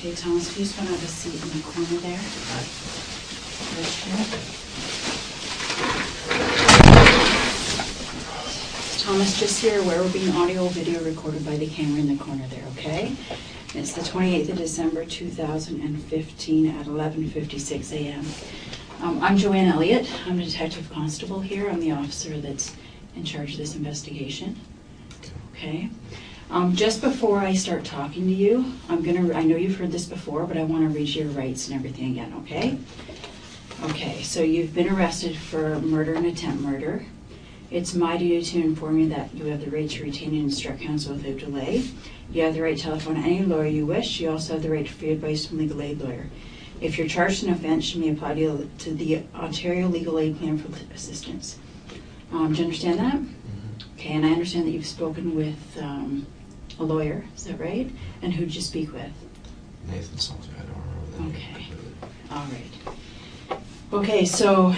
Okay, Thomas, if you just want to have a seat in the corner there. Thomas, just so you're aware, we're being audio video recorded by the camera in the corner there, okay? It's the 28th of December 2015 at 11:56 a.m. I'm Joanne Elliott. I'm a detective constable here. I'm the officer that's in charge of this investigation. Okay. Just before I start talking to you, I know you've heard this before, but I want to read you your rights and everything again, okay? Okay, so you've been arrested for murder and attempt murder. It's my duty to inform you that you have the right to retain and instruct counsel without delay. You have the right to telephone any lawyer you wish. You also have the right to free advice from a legal aid lawyer. If you're charged in an offence, you may apply to the Ontario Legal Aid Plan for assistance. Do you understand that? Mm-hmm. Okay, and I understand that you've spoken with a lawyer, is that right? And who did you speak with? Nathan something, I don't remember the name. Okay, all right. Okay, so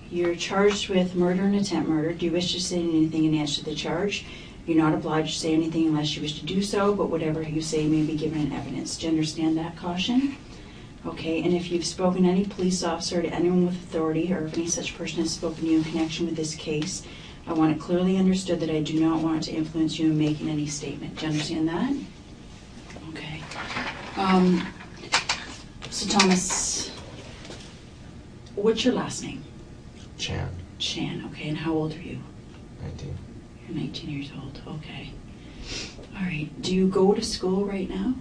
you're charged with murder and attempt murder. Do you wish to say anything in answer to the charge? You're not obliged to say anything unless you wish to do so, but whatever you say may be given in evidence. Do you understand that caution? Okay, and if you've spoken to any police officer, to anyone with authority, or if any such person has spoken to you in connection with this case, I want it clearly understood that I do not want to influence you in making any statement. Do you understand that? Okay. So Thomas, what's your last name? Chan. Chan, okay, and how old are you? 19. You're 19 years old, okay. All right, do you go to school right now?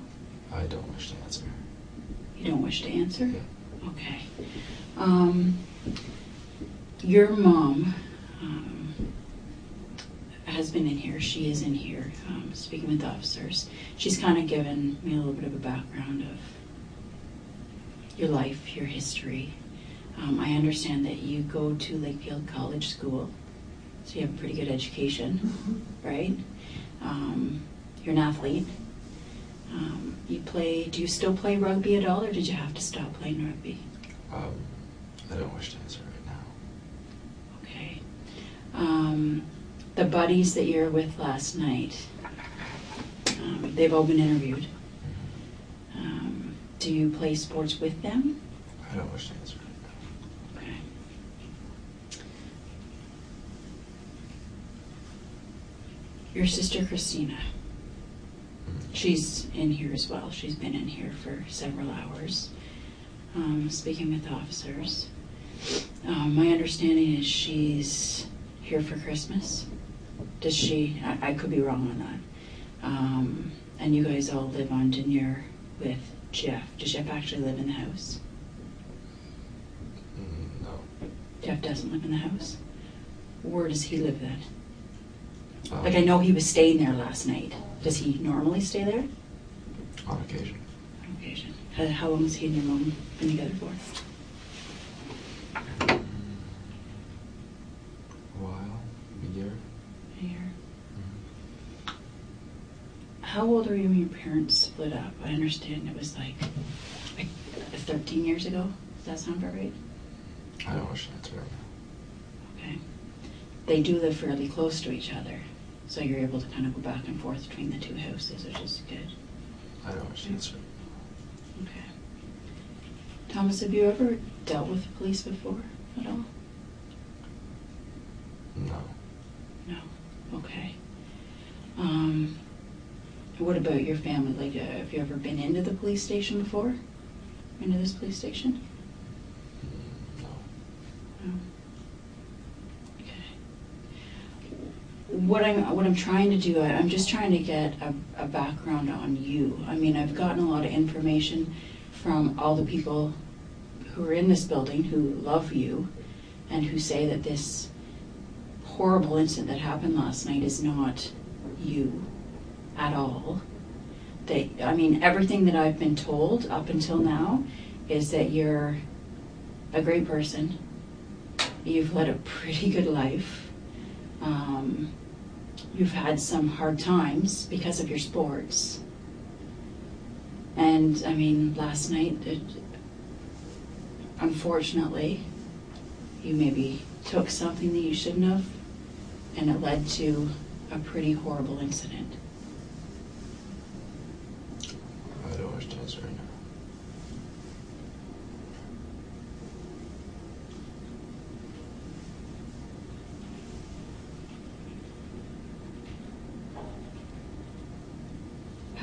I don't wish to answer. You don't wish to answer? Yeah. Okay. Your mom has been in here. She is in here speaking with officers. She's kind of given me a little bit of a background of your life, your history. I understand that you go to Lakefield College School, so you have a pretty good education, right? You're an athlete. Do you still play rugby at all, or did you have to stop playing rugby? I don't wish to answer right now. Okay. The buddies that you were with last night, they've all been interviewed. Do you play sports with them? I don't wish to answer right now. Okay. Your sister Christina, she's in here as well. She's been in here for several hours, speaking with officers. My understanding is she's here for Christmas. Does she? I could be wrong on that. And you guys all live on Denier with Jeff. Does Jeff actually live in the house? No. Jeff doesn't live in the house? Where does he live then? Like, I know he was staying there last night. Does he normally stay there? On occasion. On occasion. How long has he and your mom been together for? A while. A year. A year. Mm-hmm. How old were you when your parents split up? I understand it was like 13 years ago. Does that sound about right? I don't wish to answer right now. Okay. They do live fairly close to each other, so you're able to kind of go back and forth between the two houses, which is good. I don't wish to answer. Okay. Thomas, have you ever dealt with the police before at all? No. No. Okay. What about your family? Like, have you ever been into the police station before? Into this police station? No. No. What I'm trying to do, I'm just trying to get a background on you. I mean, I've gotten a lot of information from all the people who are in this building who love you and who say that this horrible incident that happened last night is not you at all. Everything that I've been told up until now is that you're a great person. You've led a pretty good life. You've had some hard times because of your sports. And, last night, unfortunately, you maybe took something that you shouldn't have, and it led to a pretty horrible incident. I don't wish to answer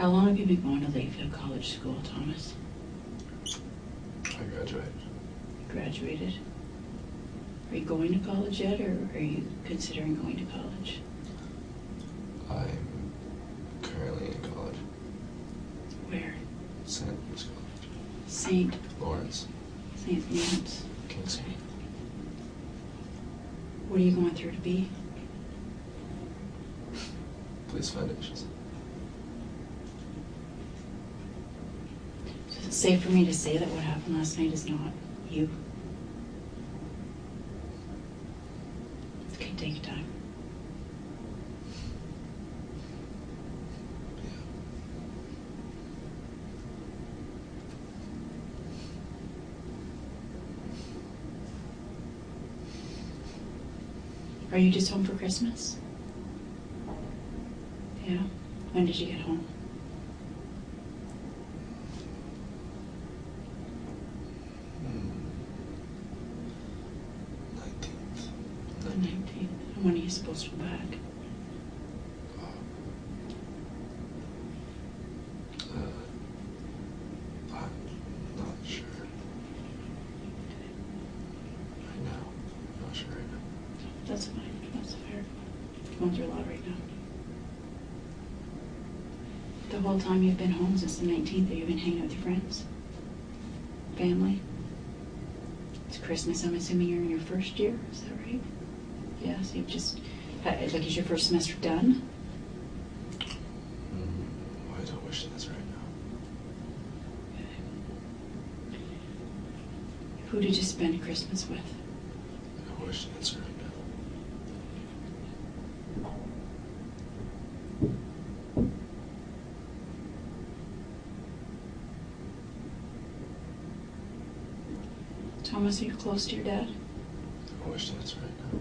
How long have you been going to Lakeville College School, Thomas? I graduated. Graduated? Are you going to college yet, or are you considering going to college? I'm currently in college. Where? St. Lawrence College. St. Lawrence. St. Lawrence. King's County. What are you going through to be? Police Foundations. Is it safe for me to say that what happened last night is not you? Okay, take your time. Are you just home for Christmas? Yeah. When did you get home? Hmm. 19th. The 19th. And when are you supposed to go back? I'm not sure. Right now. I'm not sure right now. That's fine. That's fair. Going through a lot right now. The whole time you've been home since the 19th, have you been hanging out with your friends? Family? It's Christmas. I'm assuming you're in your first year. Is that right? Yeah, so you've just had, like, is your first semester done? I don't wish this right now. Okay. Who did you spend Christmas with? I don't wish this right now. Thomas, are you close to your dad? I wish that's right now.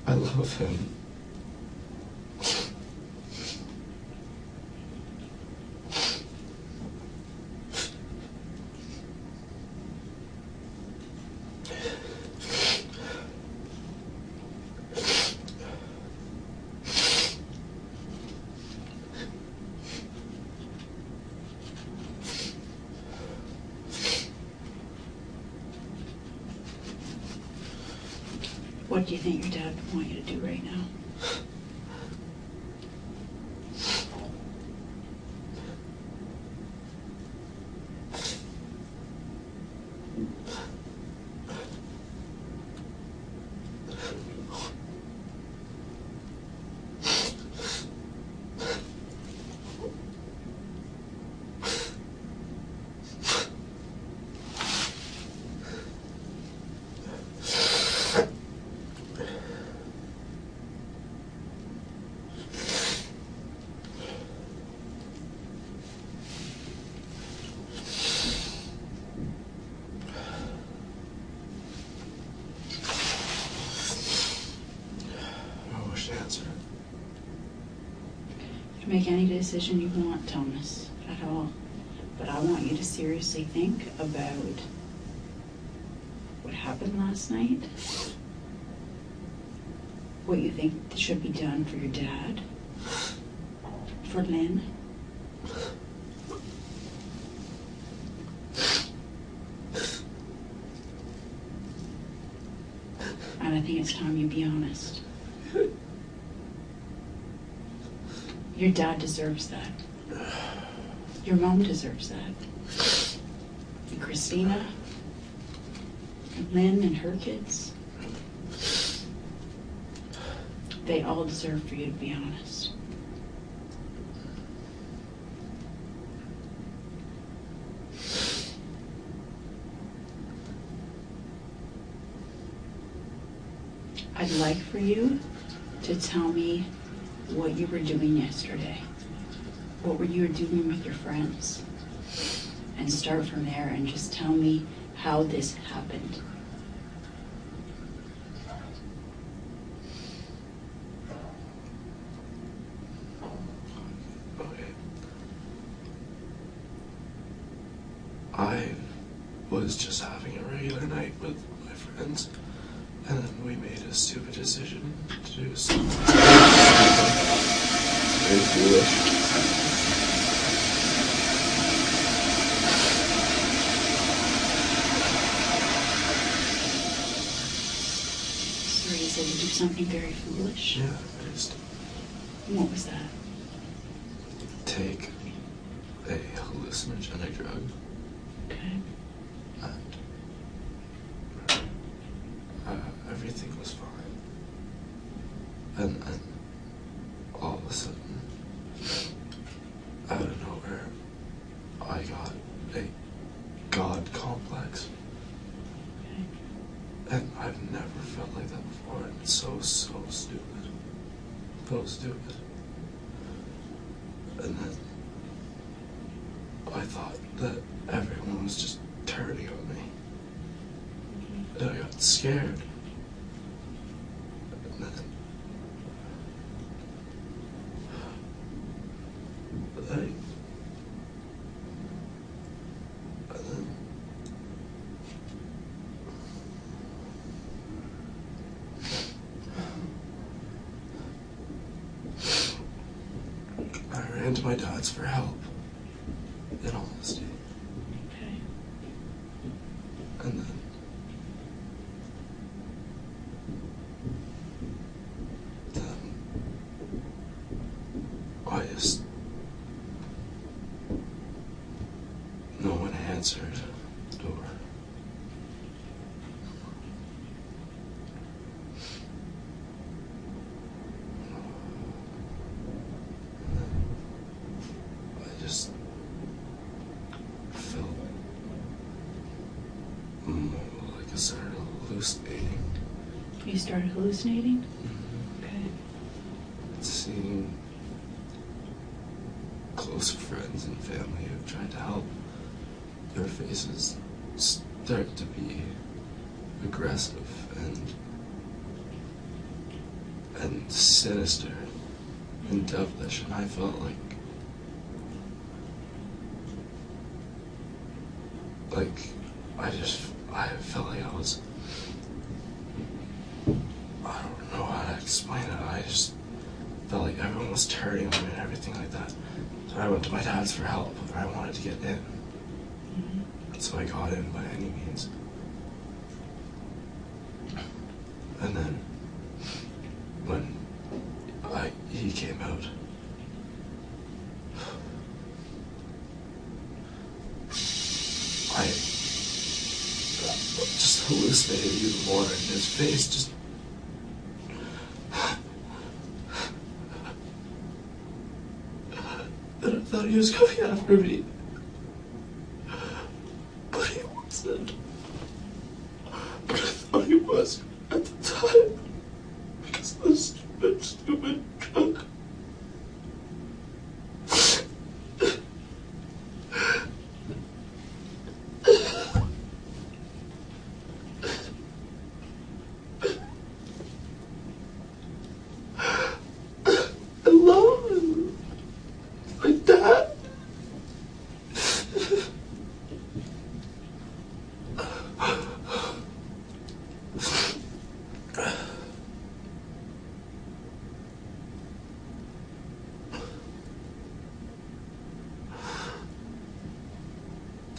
I love him. What do you think your dad would want you to do right now? I wish to answer it. You can make any decision you want, Thomas, at all. But I want you to seriously think about what happened last night, what you think should be done for your dad, for Lynn. I think it's time you be honest. Your dad deserves that. Your mom deserves that. And Christina, and Lynn and her kids, they all deserve for you to be honest. I'd like for you to tell me what you were doing yesterday. What were you doing with your friends? And start from there and just tell me how this happened. Okay. I was just having a regular night with my friends, and then we made a stupid decision to do something very foolish. So you said you did something very foolish? Yeah, I just What was that? take a hallucinogenic drug, Okay. and everything was fine. And then, all of a sudden, out of nowhere, I got a God complex. Okay. And I've never felt like that before, and it's so stupid. So stupid. And then I thought that everyone was just turning on me. And I got scared. And then I ran to my dad's for help, in honesty. Okay. And then I just, no one answered the door. I just felt like I started hallucinating. You started hallucinating? Okay. Seeing close friends and family who've tried to help, their faces start to be aggressive and sinister and devilish, and I felt like I felt like I was, I don't know how to explain it. I just felt like everyone was turning on me and everything like that. So I went to my dad's for help, and I wanted to get in. So I got in by any means. And then when he came out, I just hallucinated even more, and his face just and I thought he was coming after me. But he wasn't. But I thought he was at the time. Because of the stupid drug. I love him. My dad.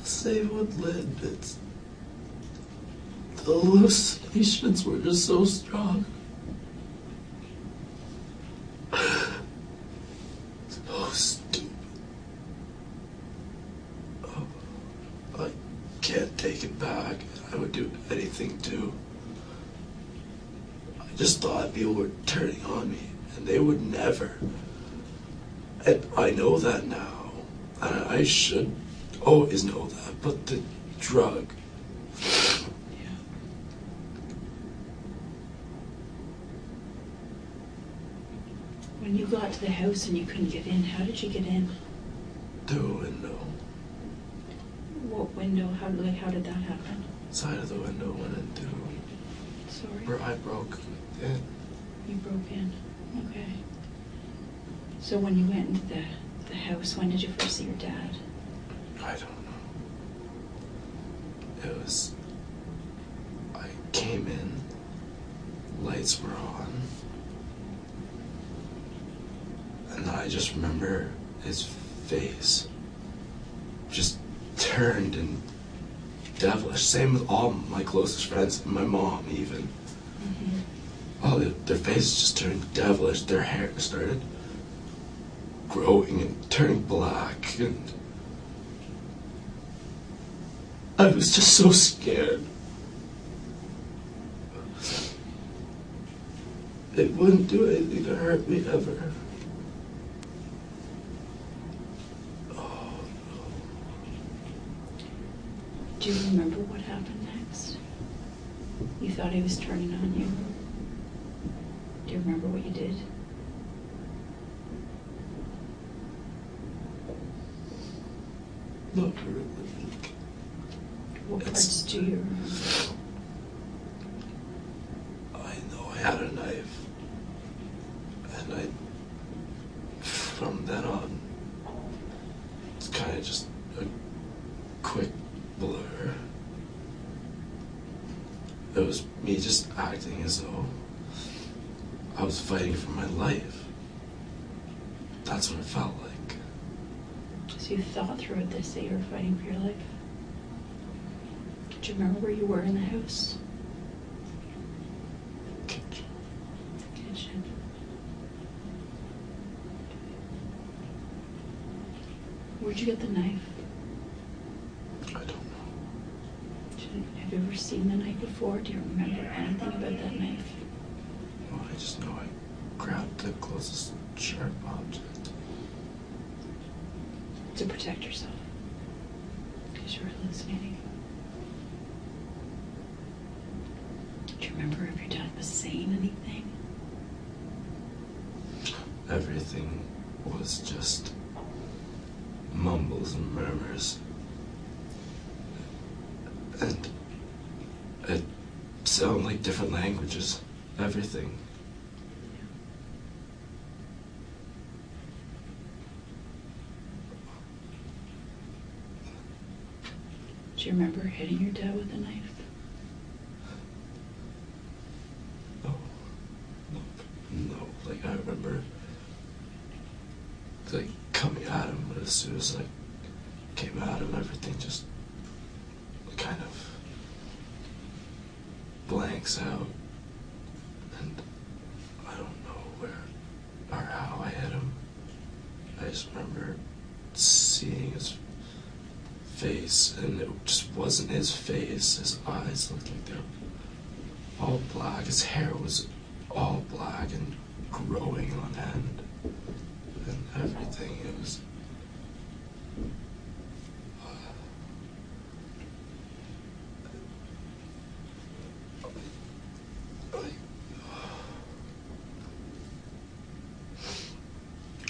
Same with Lynn. It's the hallucinations were just so strong. So stupid. Oh, I can't take it back. I would do anything to. I just thought people were turning on me, and they would never. And I know that now. And I should always know that. But the drug. Yeah. When you got to the house and you couldn't get in, how did you get in? Through a window. What window? How did that happen? Side of the window went into Sorry. where I broke in. You broke in. Okay. So when you went into the house, when did you first see your dad? I don't know. It was. I came in, lights were on, and I just remember his face just turned and devilish. Same with all my closest friends, my mom even. Mm-hmm. Oh, their faces just turned devilish. Their hair started growing and turning black, and I was just so scared. It wouldn't do anything to hurt me ever. Oh, no. Do you remember what happened next? You thought he was turning on you. Do you remember what you did? Not really. What parts do you remember? I know I had a knife. And from then on, it's kind of just a quick blur. It was me just acting as though I was fighting for my life. That's what it felt like. So you thought throughout this that you were fighting for your life? Do you remember where you were in the house? Kitchen. Kitchen. Where'd you get the knife? I don't know. Have you ever seen the knife before? Do you remember anything about that knife? Well, I just know I grabbed the closest sharp object. To protect yourself. Because you were hallucinating. Do you remember if your dad was saying anything? Everything was just mumbles and murmurs. And it sounded like different languages. Everything. Do you remember hitting your dad with a knife? No, like I remember like coming at him, but as soon as I came at him, everything just kind of blanks out, and I don't know where or how I hit him. I just remember seeing his face, and it just wasn't his face. His eyes looked like they were all black. His hair was all black and growing on end, and everything. It was.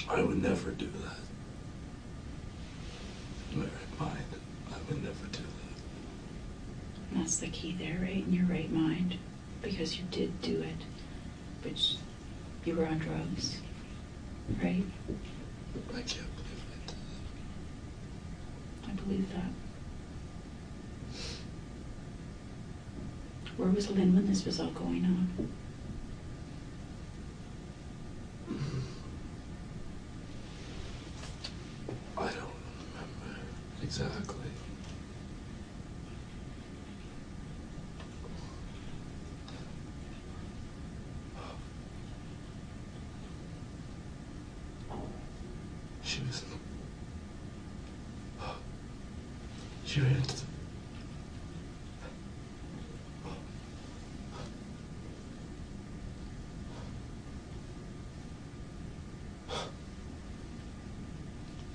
I would never do that. In my right mind, I would never do that. And that's the key there, right? In your right mind. Because you did do it. But you were on drugs. Right? I can't believe I did that. I believe that. Where was Lynn when this was all going on? I don't remember exactly. She was. She ran into the.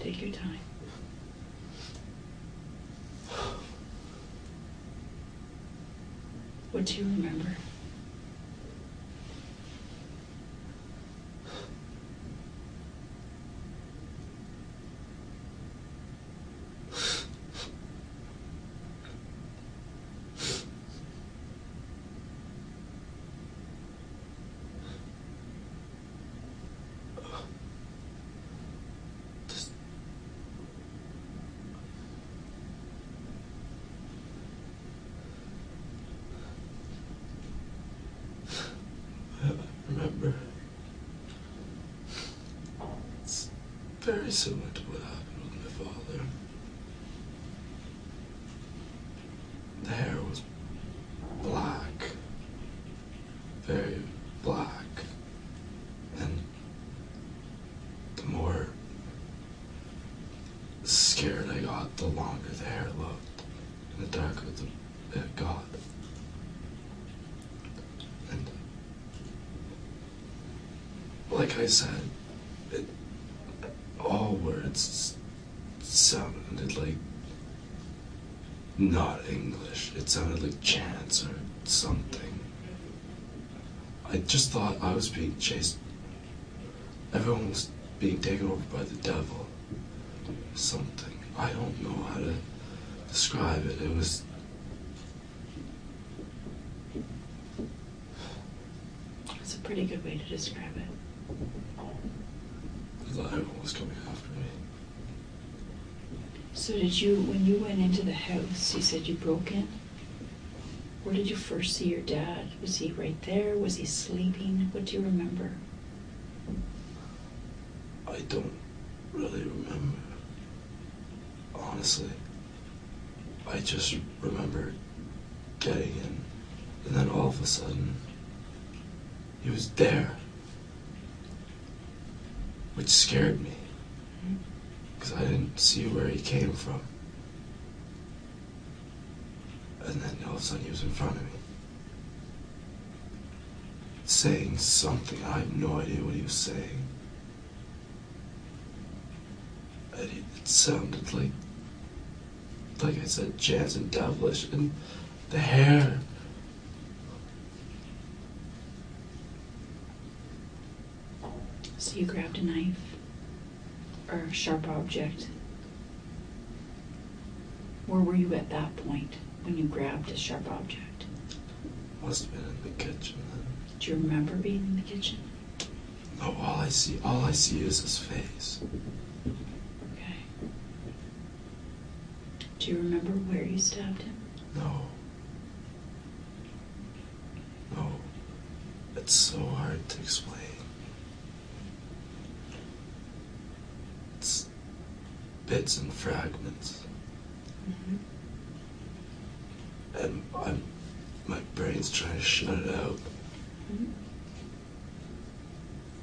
Take your time. What do you remember? Remember, it's very similar to what happened with my father. The hair was black, very black, and the more scared I got, the longer the hair looked, and the darker it got. And like I said, all words sounded like not English. It sounded like chants or something. I just thought I was being chased. Everyone was being taken over by the devil. Something. I don't know how to describe it. It was. That's a pretty good way to describe it. I thought everyone was coming after me. So when you went into the house, you said you broke in? Where did you first see your dad? Was he right there? Was he sleeping? What do you remember? I don't really remember. Honestly. I just remember getting in, and then all of a sudden, he was there. Which scared me. Because I didn't see where he came from. And then all of a sudden he was in front of me. Saying something. I have no idea what he was saying. And it sounded like I said, chants and devilish. And the hair. So you grabbed a knife or a sharp object. Where were you at that point when you grabbed a sharp object? Must have been in the kitchen then. Do you remember being in the kitchen? No, all I see is his face. Okay. Do you remember where you stabbed him? No. No. It's so hard to explain. It's bits and fragments. Mm-hmm. And my brain's trying to shut it out. Mm-hmm.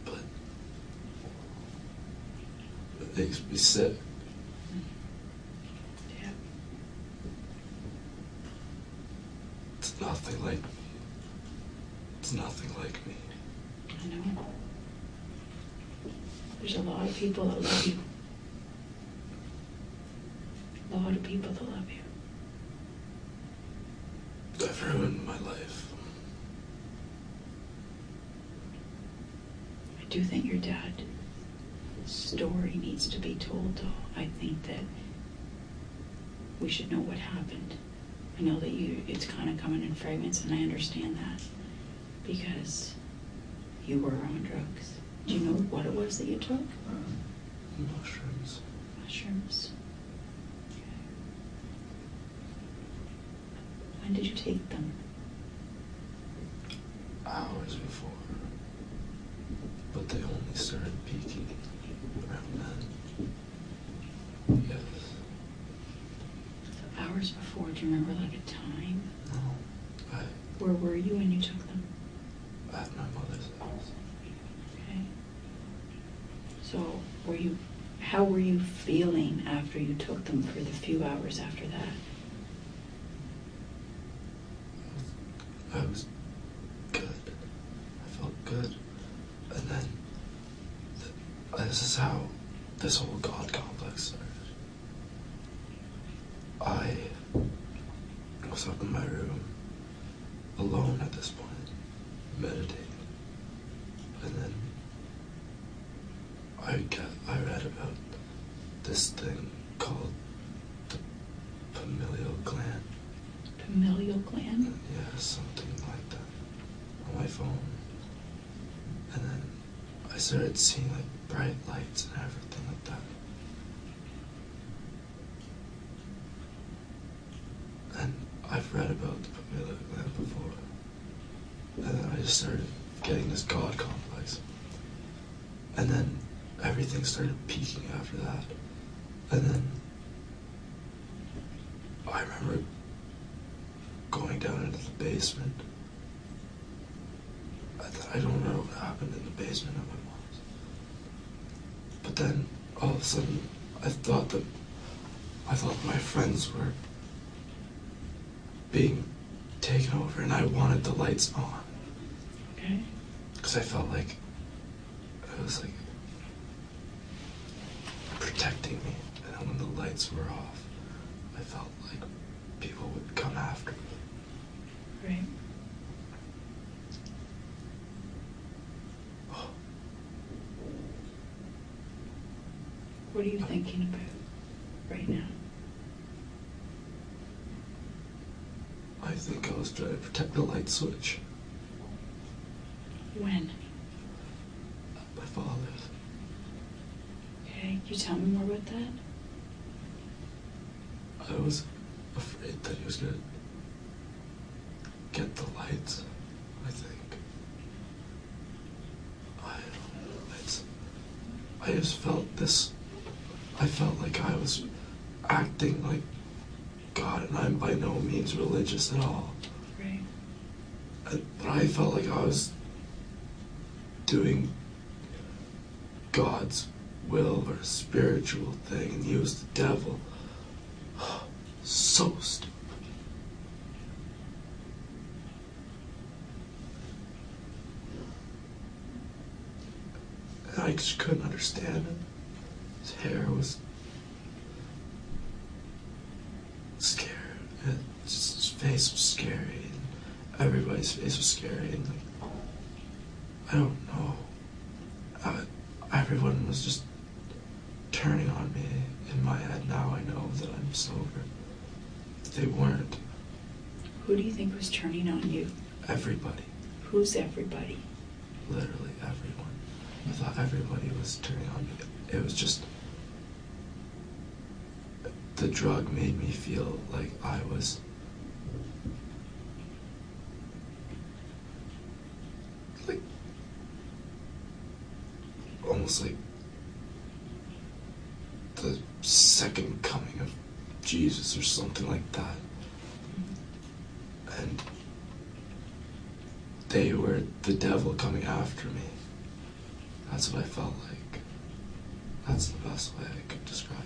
But it makes me sick. Yeah. It's nothing like me. It's nothing like me. I know. There's a lot of people that love you. A lot of people that love you. I've ruined my life. I do think your dad's story needs to be told, though. I think that we should know what happened. I know that it's kind of coming in fragments, and I understand that because you were on drugs. Do you know what it was that you took? Mushrooms. Mushrooms. Okay. When did you take them? Hours before. But they only started peaking around then. Yes. So hours before, do you remember like a time? No. Where were you when you took them? At my mother's house. Okay. So were you How were you feeling after you took them for the few hours after that? I was good. I felt good. And then, this is how this whole God complex started. I was up in my room, alone at this point, meditating. And then I read about this thing called the familial gland. Familial gland? Yeah, something like that on my phone. And then I started seeing like bright lights and everything like that. And I've read about the familial gland before. And then I just started getting this God complex. And then everything started peaking after that. And then I remember going down into the basement. I don't remember what happened in the basement of my mom's. But then all of a sudden I thought my friends were being taken over and I wanted the lights on. Okay. Because I felt like it was like protecting me. And then when the lights were off, I felt like people would come after me. Right. What are you thinking about right now? I think I was trying to protect the light switch. When? My father's. Okay, can you tell me more about that? I was afraid that he was gonna get the lights, I think. I don't know. I just felt this. I felt like I was acting like God, and I'm by no means religious at all. Right. But I felt like I was doing God's will or a spiritual thing, and he was the devil. So stupid. And I just couldn't understand it. His hair was scary. His face was scary. And everybody's face was scary. And like, I don't know. Everyone was just turning on me. In my head now I know that I'm sober. They weren't. Who do you think was turning on you? Everybody. Who's everybody? Literally everyone. I thought everybody was turning on me. It was just... The drug made me feel like I was... like... almost like... the second coming of Jesus or something like that. And they were the devil coming after me. That's what I felt like. That's the best way I could describe it.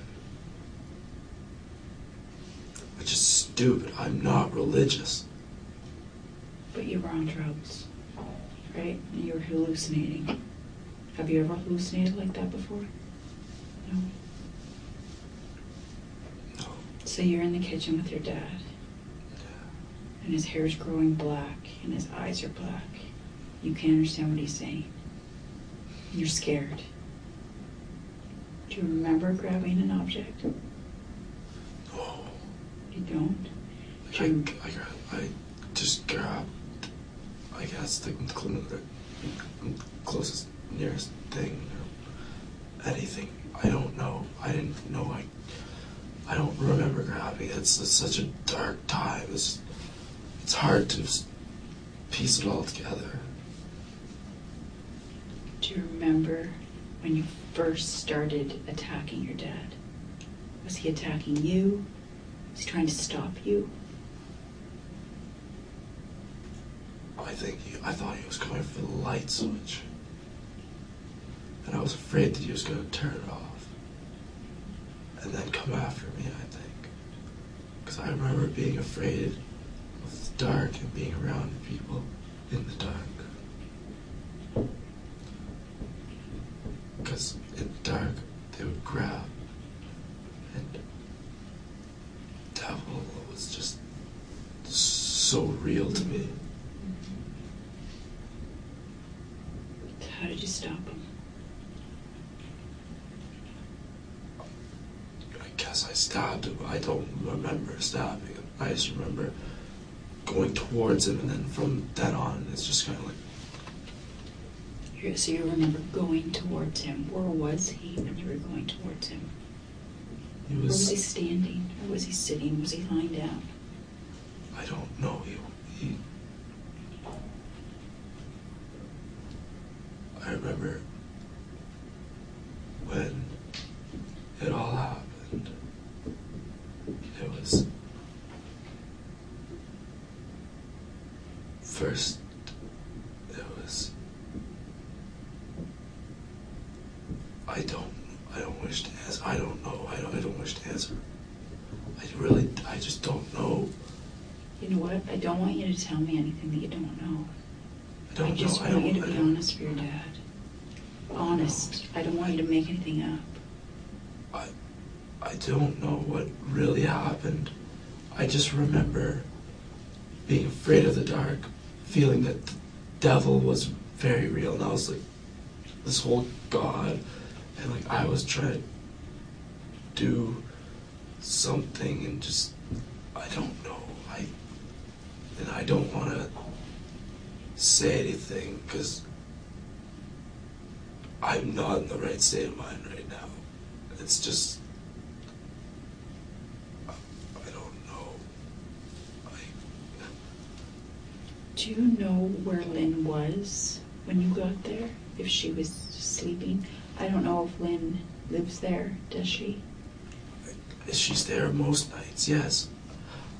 Which is stupid. I'm not religious. But you were on drugs, right? And you were hallucinating. Have you ever hallucinated like that before? No? No. So you're in the kitchen with your dad, Yeah. and his hair's growing black, and his eyes are black. You can't understand what he's saying. You're scared. Do you remember grabbing an object? No. You don't? I just grabbed, I guess, the closest, nearest thing or anything. I don't know. I didn't know. I don't remember grabbing it. It's such a dark time. It's hard to piece it all together. Do you remember when you first started attacking your dad? Was he attacking you? Was he trying to stop you? I thought he was coming for the light switch. And I was afraid that he was going to turn it off. and then come after me, I think. Because I remember being afraid of the dark and being around people in the dark. Because in the dark, they would grab, and the devil was just so real to me. How did you stop him? I guess I stabbed him. I don't remember stabbing him. I just remember going towards him, and then from then on, it's just kind of like... So you remember going towards him. Where was he when you were going towards him? He Where was he was... standing? Or was he sitting? Was he lying down? I don't know. He I remember when it all happened. It was first. It was. I don't wish to answer. I don't know. I don't wish to answer. I just don't know. You know what? I don't want you to tell me anything that you don't know. I just want you to be honest for your dad. Honest. I don't want you to make anything up. I don't know what really happened. I just remember being afraid of the dark, feeling that the devil was very real, and I was like, this whole God, and like I was trying to do something, and just, I don't know. And I don't want to say anything because I'm not in the right state of mind right now. It's just, I don't know. Do you know where Lynn was when you got there? If she was sleeping? I don't know if Lynn lives there, does she? She's there most nights, yes.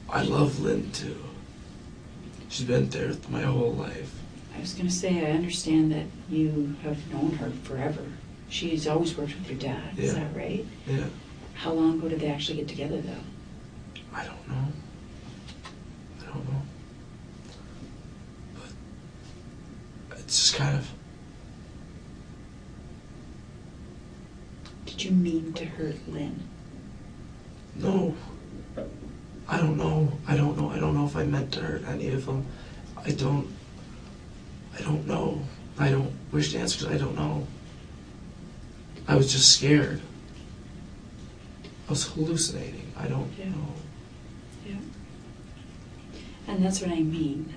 I love Lynn too. She's been there my whole life. I was going to say, I understand that you have known her forever. She's always worked with your dad, is that right? Yeah. How long ago did they actually get together, though? I don't know. But it's just kind of... Did you mean to hurt Lynn? No. I don't know. I don't know if I meant to hurt any of them. I don't know. I don't wish to answer because I don't know. I was just scared. I was hallucinating. I don't know. Yeah. And that's what I mean.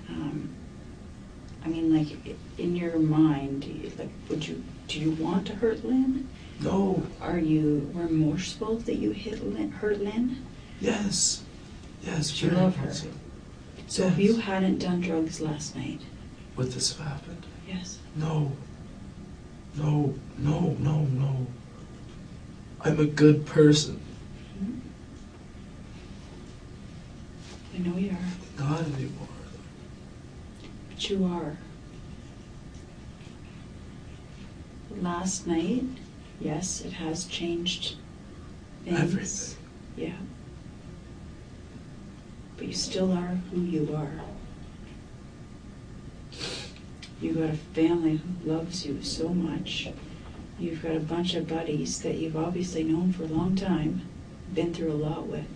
Like, in your mind, like, do you want to hurt Lynn? No. Are you remorseful that you hurt Lynn? Yes. Yes. Do you love her? So yes. if you hadn't done drugs last night, would this have happened? Yes. No. I'm a good person. Mm-hmm. I know you are. Not anymore. But you are. Last night, yes, it has changed things. Everything. Yeah. But you still are who you are. You've got a family who loves you so much. You've got a bunch of buddies that you've obviously known for a long time, been through a lot with,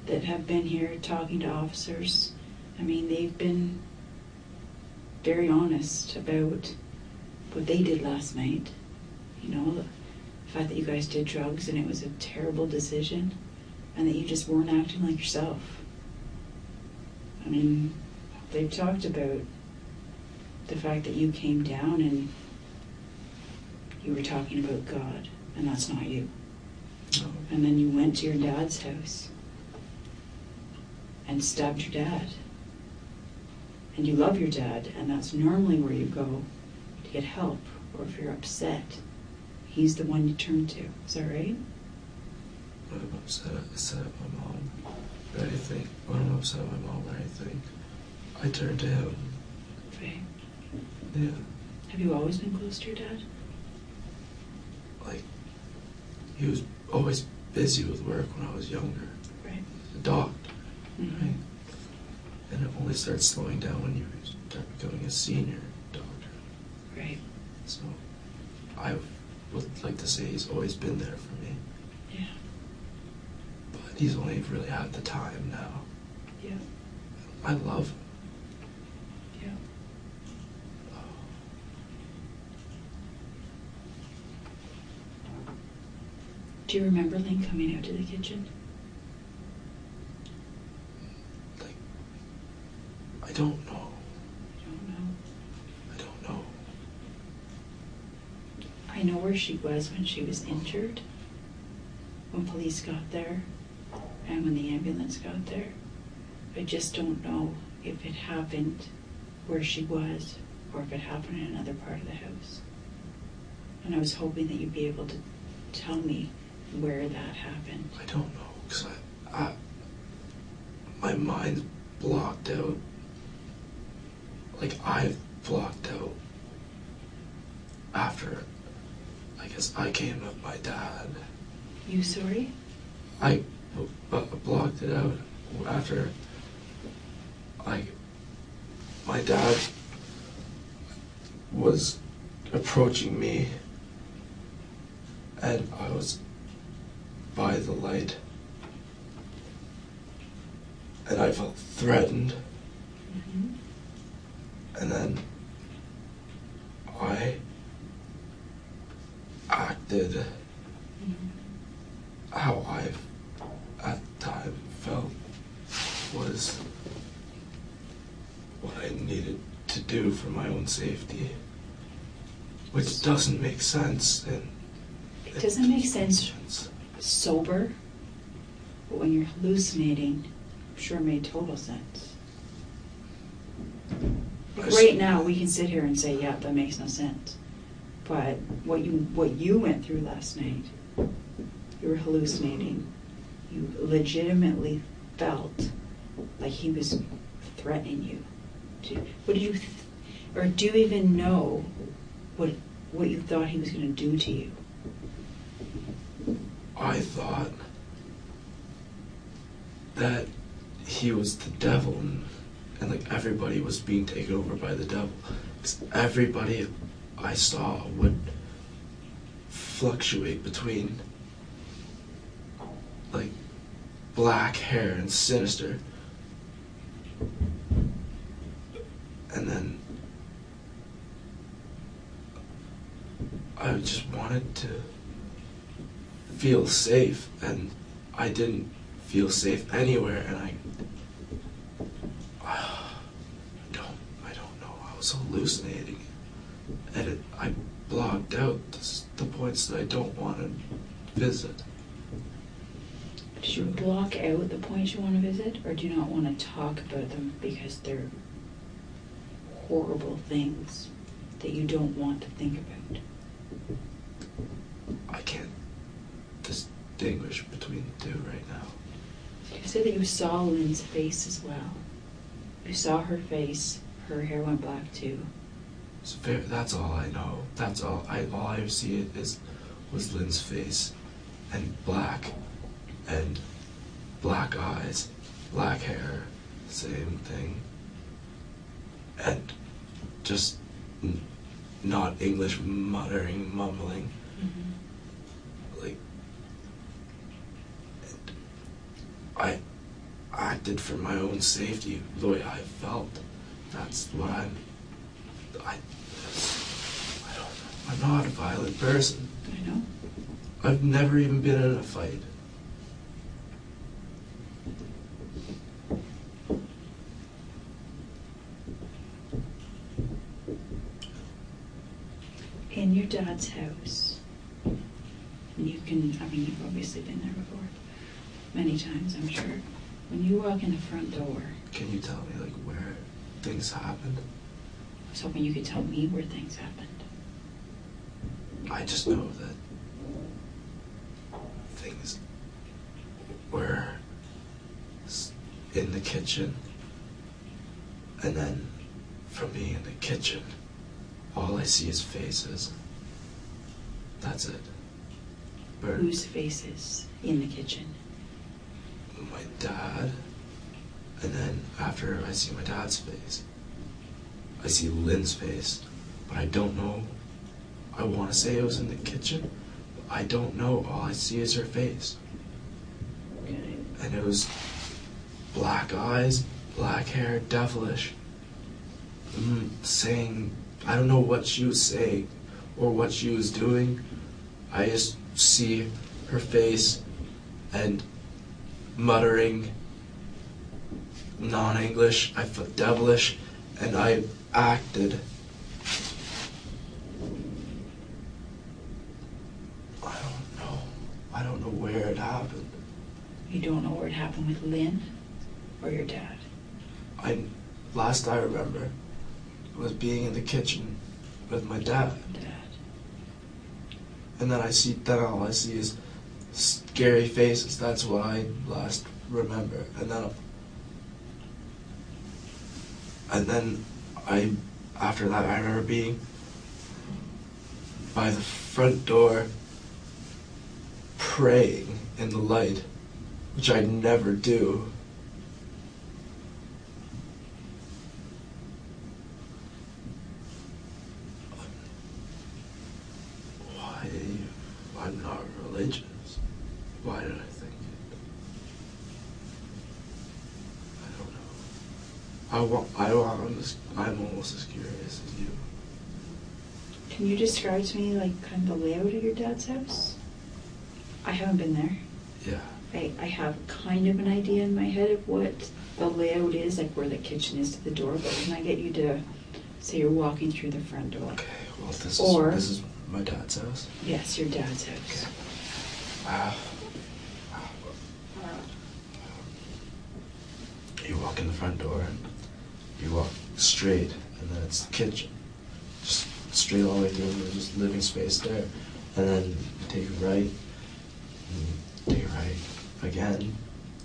that have been here talking to officers. I mean, they've been very honest about what they did last night. You know, the fact that you guys did drugs and it was a terrible decision, and that you just weren't acting like yourself. I mean, they've talked about the fact that you came down and you were talking about God, and that's not you. No. And then you went to your dad's house and stabbed your dad. And you love your dad, and that's normally where you go to get help, or if you're upset, he's the one you turn to. Is that right? When I'm upset at my mom or anything, when I'm upset at my mom or anything, I turn to him. Right. Yeah. Have you always been close to your dad? Like, he was always busy with work when I was younger. Right. A doctor, Mm-hmm. right? And it only starts slowing down when you start becoming a senior doctor. Right. So I would like to say he's always been there for me. Yeah. But he's only really had the time now. Yeah. I love him. Yeah. Do you remember Lynn coming out to the kitchen? Like, I don't know. I don't know. I don't know. I know where she was when she was injured, when police got there, and when the ambulance got there. I just don't know if it happened where she was or if it happened in another part of the house. And I was hoping that you'd be able to tell me where that happened. I don't know, because my mind's blocked out. Like, I've blocked out after, I guess, I came with my dad. You sorry? I blocked it out after, like, my dad was approaching me, and I was by the light, and I felt threatened, Mm-hmm. and then I acted Mm-hmm. how I at the time felt was what I needed to do for my own safety, which doesn't make sense. And It doesn't make sense sober, but when you're hallucinating, I'm sure it made total sense. Like right now, we can sit here and say, yeah, that makes no sense. But what you went through last night, you were hallucinating. You legitimately felt like he was threatening you. What did you, or do you even know what you thought he was going to do to you? I thought that he was the devil, and like everybody was being taken over by the devil. 'Cause everybody I saw would fluctuate between like black hair and sinister, and then I just wanted to feel safe, and I didn't feel safe anywhere, and I don't know. I was hallucinating, and I blocked out the points that I don't want to visit. Did you block out the points you want to visit, or do you not want to talk about them because they're horrible things that you don't want to think about? I can't distinguish between the two right now. You said that you saw Lynn's face as well. You saw her face, her hair went black too. That's all I know. That's all I see was Lynn's face, and black eyes, black hair, same thing, and just not English, mumbling. Mm-hmm. Like, I acted for my own safety the way I felt. That's what I don't know. I'm not a violent person. I know. I've never even been in a fight. In your dad's house, and you've obviously been there before, many times, I'm sure. When you walk in the front door, Can you tell me, like, where things happened? I was hoping you could tell me where things happened. I just know that things were in the kitchen, and then from being in the kitchen, all I see is faces. That's it. Where? Whose face is in the kitchen? My dad. And then after I see my dad's face, I see Lynn's face. But I don't know. I want to say it was in the kitchen, but I don't know. All I see is her face. Okay. And it was black eyes, black hair, devilish. Saying, I don't know what she was saying or what she was doing. I just see her face and muttering non-English. I felt devilish, and I acted. I don't know where it happened. You don't know where it happened with Lynn or your dad? Last I remember was being in the kitchen with my dad. And then all I see is scary faces. That's what I last remember. And then after that, I remember being by the front door praying in the light, which I never do. Why? I'm not religious. Why did I think it? I don't know. I'm almost as curious as you. Can you describe to me like kind of the layout of your dad's house? I haven't been there. Yeah. I have kind of an idea in my head of what the layout is, like where the kitchen is to the door, but can I get you to say you're walking through the front door? Okay, well this is my dad's house. Yes, your dad's house. You walk in the front door, and you walk straight, and then it's the kitchen. Just straight all the way through, and there's just living space there. And then you take a right, and take a right again,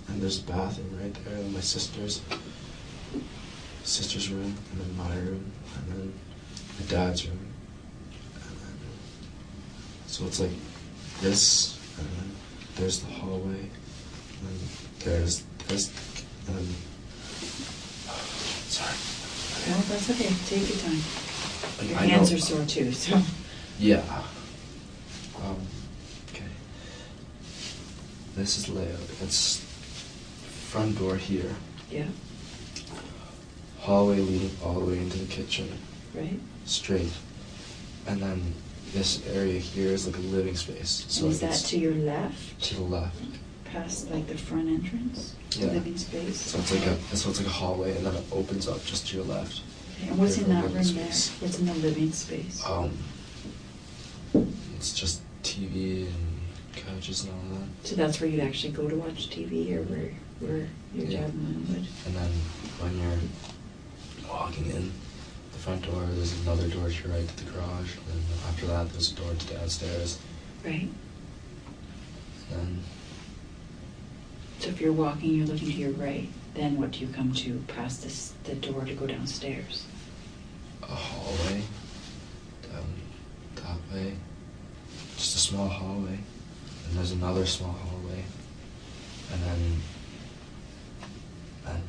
and there's a bathroom right there, and my sister's room, and then my room, and then my dad's room. And then, so it's like this, and then there's the hallway, and then there's this, and then, sorry. No, that's okay. Take your time. Your I hands know. are sore too, so. Yeah. Okay. This is layout. It's front door here. Yeah, Hallway leading all the way into the kitchen. right? Straight. And then this area here is like a living space. So And is that it's to your left, to the left. past like the front entrance? The Yeah. living space? So it's like a hallway, and then it opens up just to your left. Okay, and what's in that room Living there? space. What's in the living space? It's just TV and couches and all that. So that's where you'd actually go to watch TV, or where your Yeah. dad and mom would? And then when you're walking in the front door, there's another door to your right to the garage, and then after that there's a door to downstairs. Right? And then So if you're walking, you're looking to your right, then what do you come to past the door to go downstairs? a hallway down that way, just a small hallway, and there's another small hallway, and then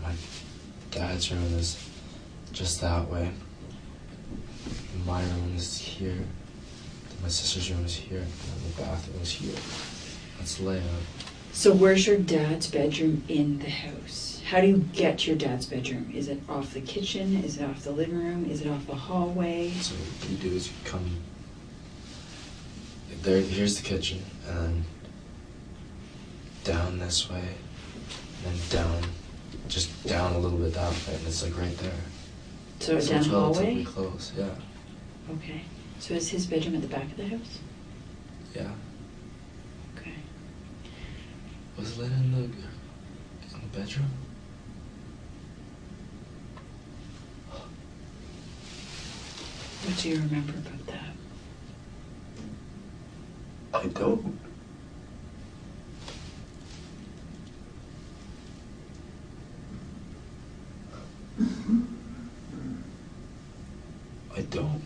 my dad's room is just that way. My room is here, my sister's room is here, and then the bathroom is here. That's the layout. So where's your dad's bedroom in the house? How do you get to your dad's bedroom? Is it off the kitchen? Is it off the living room? Is it off the hallway? So what you do is you come there. Here's the kitchen, and then down this way, and then down, just down a little bit that way, and it's like right there. So So down it's relatively hallway? close. Yeah. Okay. So is his bedroom at the back of the house? Yeah. Okay. Was Lynn in the bedroom? What do you remember about that? I don't. I don't.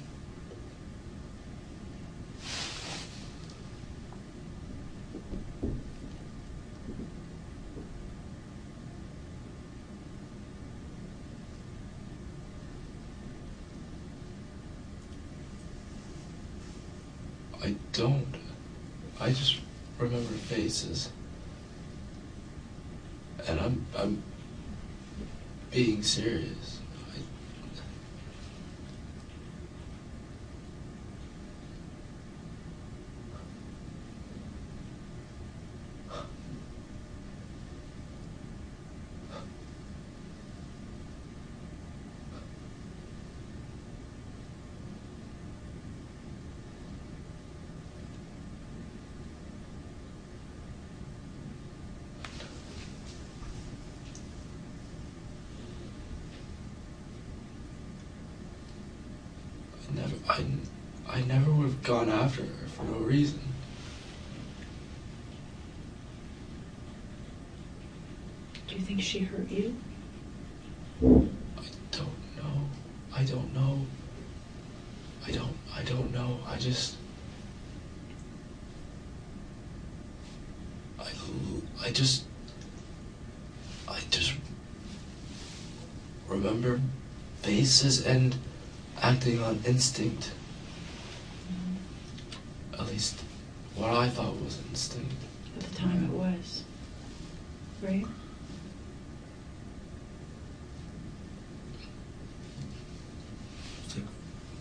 I don't. I just remember faces. And I'm being serious. I never would have gone after her for no reason. Do you think she hurt you? I don't know. I don't know. I don't know. I just remember faces and acting on instinct. At least what I thought was instinct. At the time it was. Right?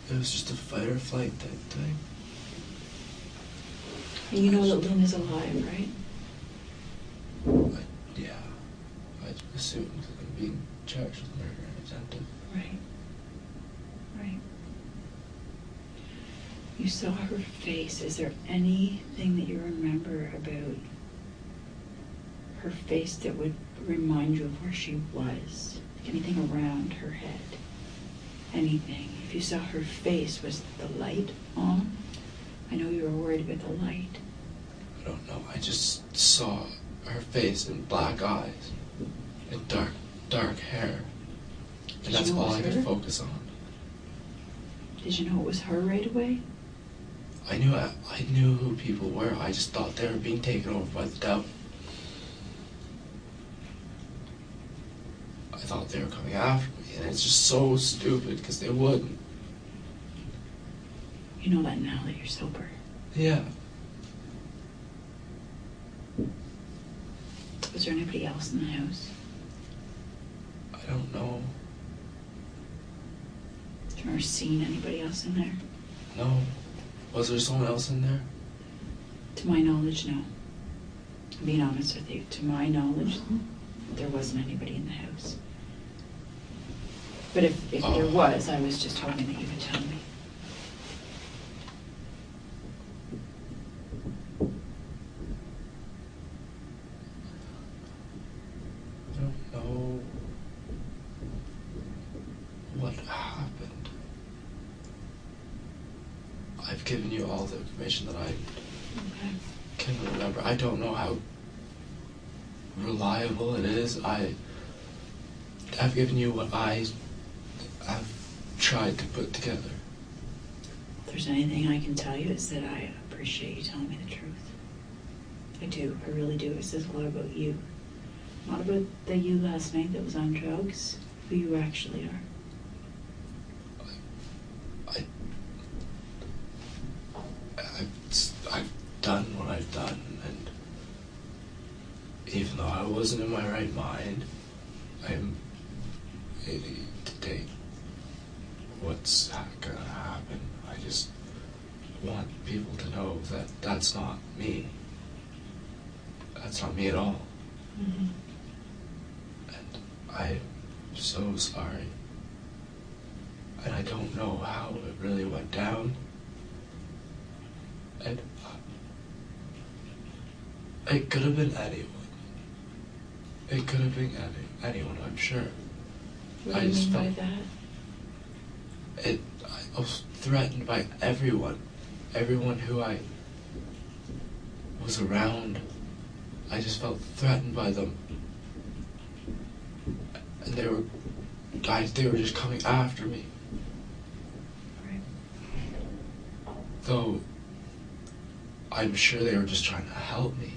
It was just a fight or flight type thing. And you know that Lynn is alive, right? Yeah. I assumed I'm being charged with murder and attempted. Right. Right. You saw her face. Is there anything that you remember about her face that would remind you of where she was? Anything around her head? Anything? If you saw her face, was the light on? I know you were worried about the light. I don't know. I just saw her face and black eyes and dark hair. And that's all I could focus on. Did you know it was her right away? I knew who people were. I just thought they were being taken over by the devil. I thought they were coming after me, and it's just so stupid because they wouldn't. You know that now that you're sober. Yeah. Was there anybody else in the house? I don't know. Have you ever seen anybody else in there? No. Was there someone else in there? To my knowledge, no. I'm being honest with you. To my knowledge, there wasn't anybody in the house. But if there was, I was just hoping that you would tell me. I don't know what happened. I've given you all the information that I can remember. I don't know how reliable it is. I've given you what I've tried to put together. If there's anything I can tell you, it's that I appreciate you telling me the truth. I do. I really do. It says a lot about you. Not about the you last night that was on drugs, who you actually are. I've done what I've done, and even though I wasn't in my right mind, I'm ready to take what's gonna happen. I just want people to know that that's not me. That's not me at all. Mm-hmm. And I'm so sorry. And I don't know how it really went down. And it could have been anyone. It could have been anyone, I'm sure. What do you mean by that? I was threatened by everyone. Everyone who I was around. I just felt threatened by them. And they were just coming after me. Right. Though I'm sure they were just trying to help me.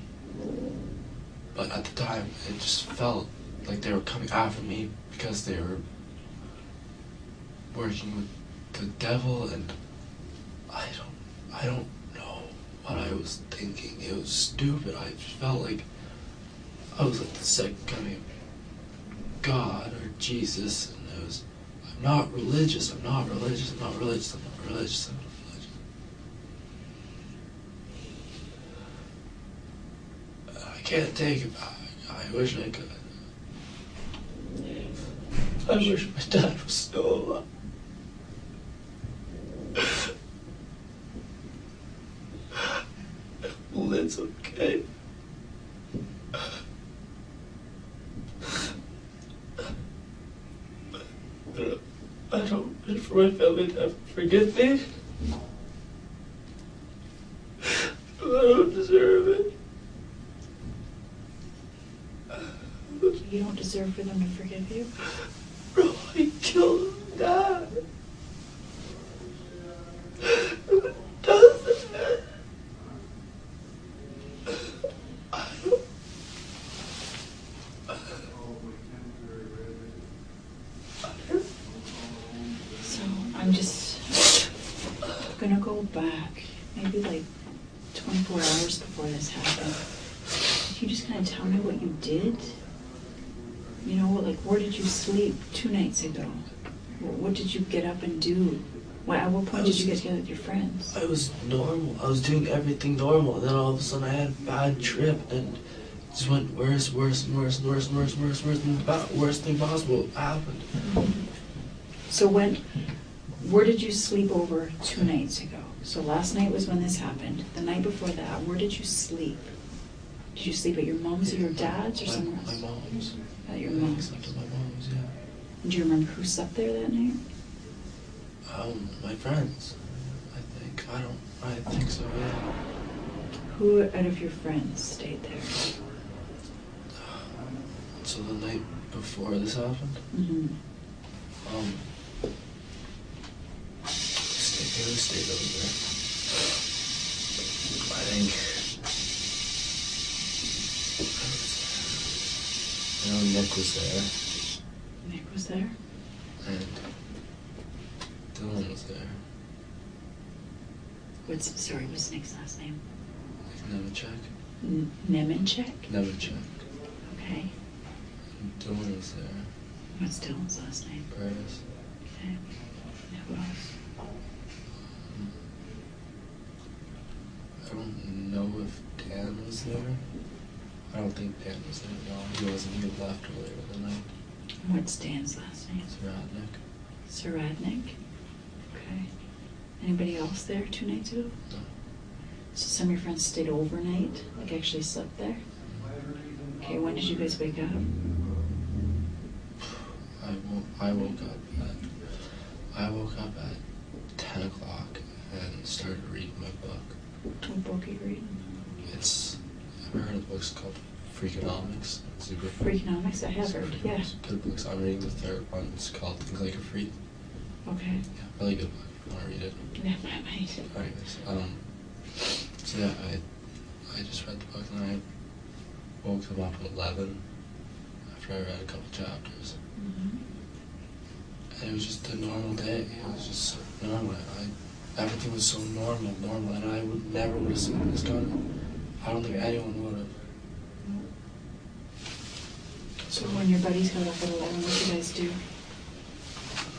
But at the time, it just felt like they were coming after me because they were working with the devil, and I don't know what I was thinking. It was stupid. I felt like I was like the second coming of God or Jesus, and it was, I'm not religious, I'm not religious, I'm not religious, I'm not religious, I'm not religious. I can't take it back. I wish I could. I wish my dad was still alive. Well, it's okay. I don't wish for my family to ever forgive me. I don't deserve it. You don't deserve for them to forgive you? Bro, I killed Dad. Who does that? So I'm just gonna go back, maybe like 24 hours before this happened. Can you just kind of tell me what you did? You know, like, where did you sleep 2 nights ago? What did you get up and do? At what point did you get together with your friends? I was normal. I was doing everything normal. And then all of a sudden I had a bad trip and it just went worse, worse, and worse, and worse, and worse, and worse, worse, and worst thing possible happened. So where did you sleep over 2 nights ago? So last night was when this happened. The night before that, where did you sleep? Did you sleep at your mom's or your dad's or somewhere else? My mom's. At your mom's. I slept at my mom's, yeah. And do you remember who slept there that night? My friends. I think so, yeah. Who out of your friends stayed there? So the night before this happened, Mm-hmm. stayed over there. I think. You know, Nick was there. Nick was there? And Dylan was there. What's Nick's last name? Nemenchek. Nemenchek? Nemenchek. Okay. And Dylan was there. What's Dylan's last name? Curtis. Okay. And who else? I don't know if Dan was there. I don't think Dan was there, no. He wasn't. He had left earlier in the night. What's Dan's last name? Saradnik. Saradnik? Okay. Anybody else there 2 nights ago? No. So some of your friends stayed overnight, like actually slept there? Okay, when did you guys wake up? I woke up at 10 o'clock and started reading my book. What book are you reading? I've heard of books called Freakonomics. Super Freakonomics? I have heard, yeah. Good books. I'm reading the third one. It's called Think Like a Freak. Okay. Yeah, really good book if you want to read it. Yeah, I might. Anyways, so yeah, I just read the book and I woke them up at 11 after I read a couple chapters. Mm-hmm. And it was just a normal day. It was just so normal. Everything was so normal, and I would never have seen this coming. I don't think anyone would have. So when your buddies got up at 11, what did you guys do?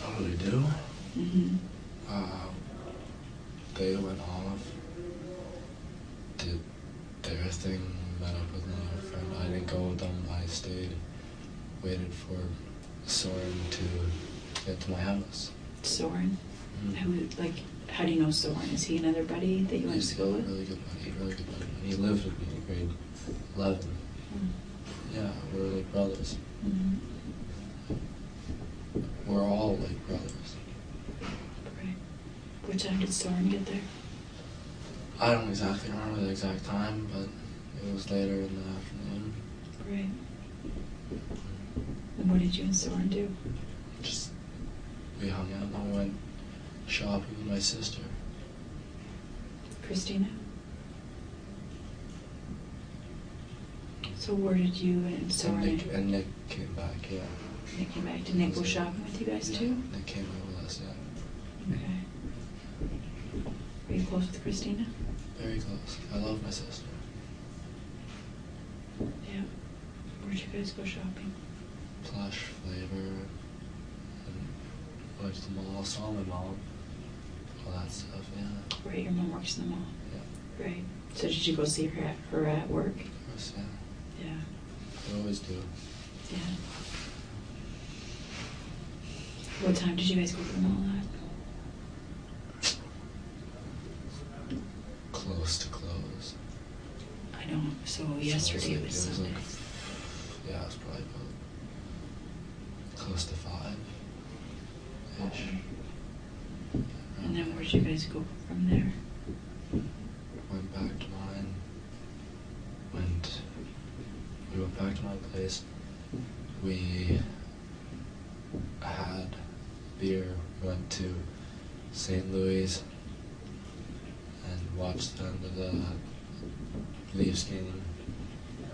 What did we do? Mm-hmm. They went off, did their thing, met up with my friend. I didn't go with them. I stayed, waited for Soren to get to my house. Soren? Mm-hmm. How do you know Soren? Is he another buddy that you went to school with? Really good buddy, really good buddy. He lived with me in grade 11. Mm-hmm. Yeah, we're like brothers. Mm-hmm. We're all like brothers. Right. What time did Soren get there? I don't exactly remember the exact time, but it was later in the afternoon. Right. And what did you and Soren do? We hung out and we went shopping with my sister. Christina? So where did you and Soren... And Nick came back, yeah. Nick came back. Did Nick go shopping with you guys too? Nick came out with us, yeah. Okay. Were you close with Christina? Very close. I love my sister. Yeah. Where'd you guys go shopping? Plush, Flavor, and went to the mall, saw my mom, all that stuff, yeah. Right, your mom works in the mall. Yeah. Right. So did you go see her at work? Of course, yeah. Yeah. I always do. Yeah. What time did you guys go to the mall at? Close to close. I know. So yesterday it was Sunday. Yeah, it was probably about close to 5-ish. And then where'd you guys go from there? Went back to mine. We went back to my place. We had beer. Went to St. Louis and watched the end of the Leafs game.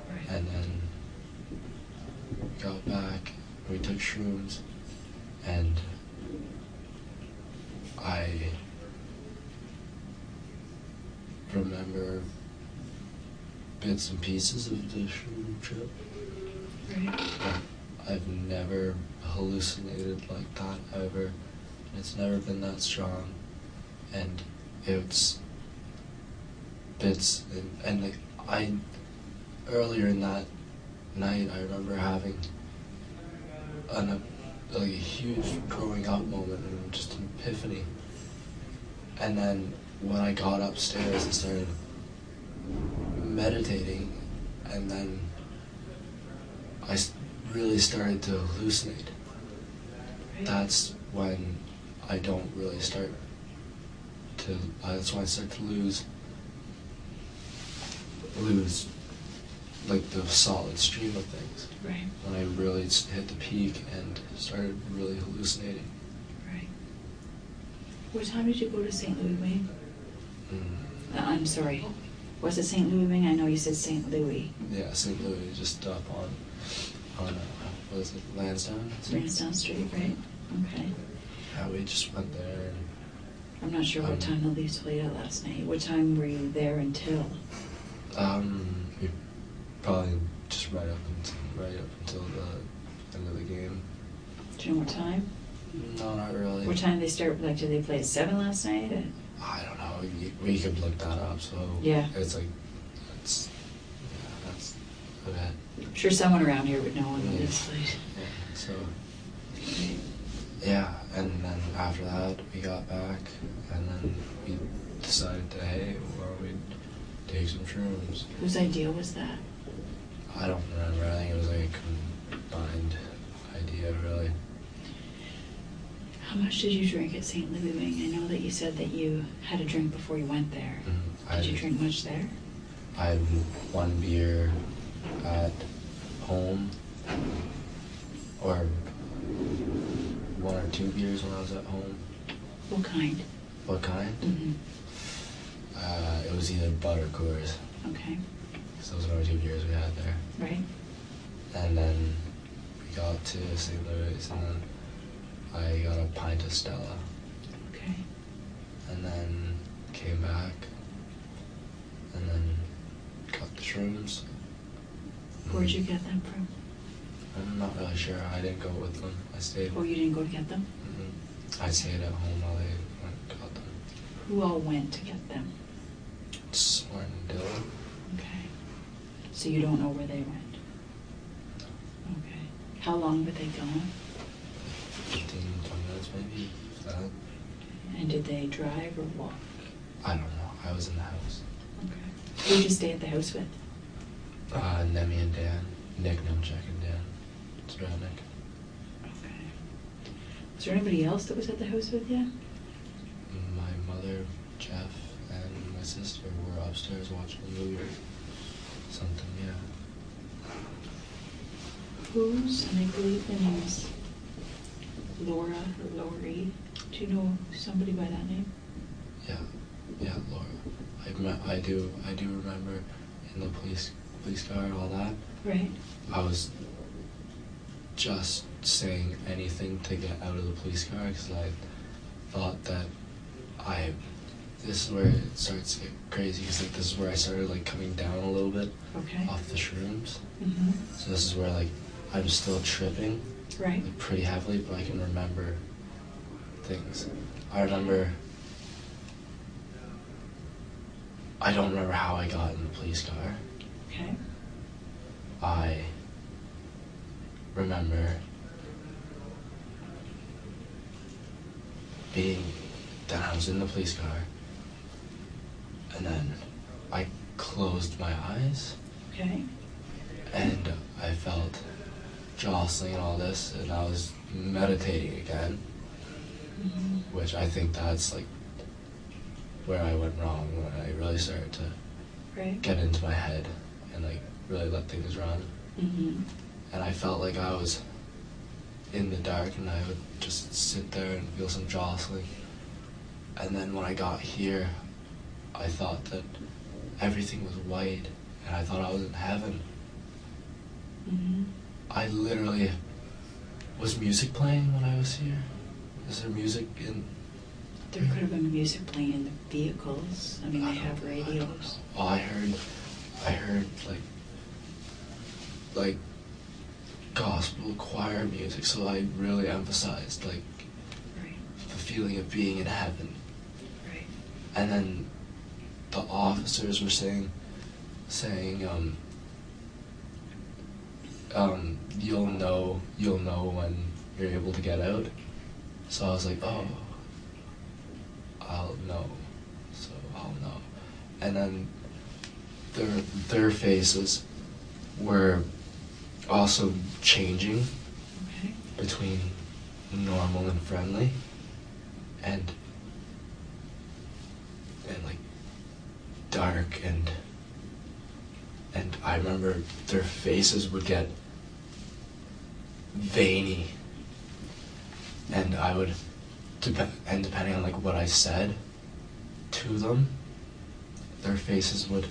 Right. And then we got back. We took shrooms, and I remember bits and pieces of the shroom trip. Right. But I've never hallucinated like that ever. It's never been that strong, and it's bits and like earlier in that night I remember having like a huge growing up moment and just an epiphany. And then when I got upstairs and started meditating, and then I really started to hallucinate. Right. That's when I don't really start to, that's when I start to lose like the solid stream of things. Right. When I really hit the peak and started really hallucinating. Right. What time did you go to St. Louis Wing? I'm sorry. Was it St. Louis Wing? I know you said St. Louis. Yeah, St. Louis, just up on what is it, Lansdowne? Lansdowne Street, right? Okay. Yeah, we just went there. And, I'm not sure what time the Leafs played out last night. What time were you there until? We probably just right up until the end of the game. Do you know what time? No, not really. What time they start? Like, did they play at 7 last night? Or? I don't know. We could look that up. So Yeah. it's like that's okay. I'm sure someone around here would know when the Yeah. Leafs played. Yeah. So yeah, and then after that we got back, and then we decided to why don't we take some shrooms? Whose idea was that? I don't remember. I think it was like a combined idea, really. How much did you drink at St. Louis Wing? I know that you said that you had a drink before you went there. Did you drink much there? I had one beer at home, or one or two beers when I was at home. What kind? What kind? Mm-hmm. It was either Bud or Coors. Okay. So those were the 2 beers we had there. Right. And then we got to St. Louis, and then I got a pint of Stella. Okay. And then came back, and then got the shrooms. Where'd you get them from? I'm not really sure. I didn't go with them. I stayed. Oh, you didn't go to get them? I stayed at home while they went and got them. Who all went to get them? Smart and Dylan. Okay. So you don't know where they went? Okay. How long were they gone? 15, 20 minutes maybe. If that. And did they drive or walk? I don't know. I was in the house. Okay. Who'd you stay at the house with? Nemi and Dan. Nick Nemchek and Dan Stradnick. Okay. Is there anybody else that was at the house with you? My mother, Jeff, and my sister were upstairs watching a movie or something, yeah. Whose, and I believe the name's Laura or Lori. Do you know somebody by that name? Yeah, Laura. I do remember in the police car and all that. Right. I was just saying anything to get out of the police car because I thought that this is where it starts to get crazy, because like this is where I started like coming down a little bit Okay. off the shrooms. Mm-hmm. So this is where like I'm still tripping Right. like pretty heavily, but I can remember things. I don't remember how I got in the police car. Okay. I remember that I was in the police car, and then I closed my eyes, Okay. and I felt jostling and all this, and I was meditating again, Mm-hmm. which I think that's like where I went wrong, when I really started to Right. get into my head and like really let things run. Mm-hmm. And I felt like I was in the dark, and I would just sit there and feel some jostling. And then when I got here, I thought that everything was white, and I thought I was in heaven. Mm-hmm. I literally, was music playing when I was here? Is there music in? There could have been music playing in the vehicles. I mean, they have I don't radios. know. Oh, I heard like gospel choir music, so I really emphasized like Right. the feeling of being in heaven. Right. And then the officers were saying, you'll know when you're able to get out. So I was like, oh, I'll know. So I'll know. And then their faces were also changing Okay. between normal and friendly, and like dark, and I remember their faces would get veiny, and I would depending on like what I said to them, their faces would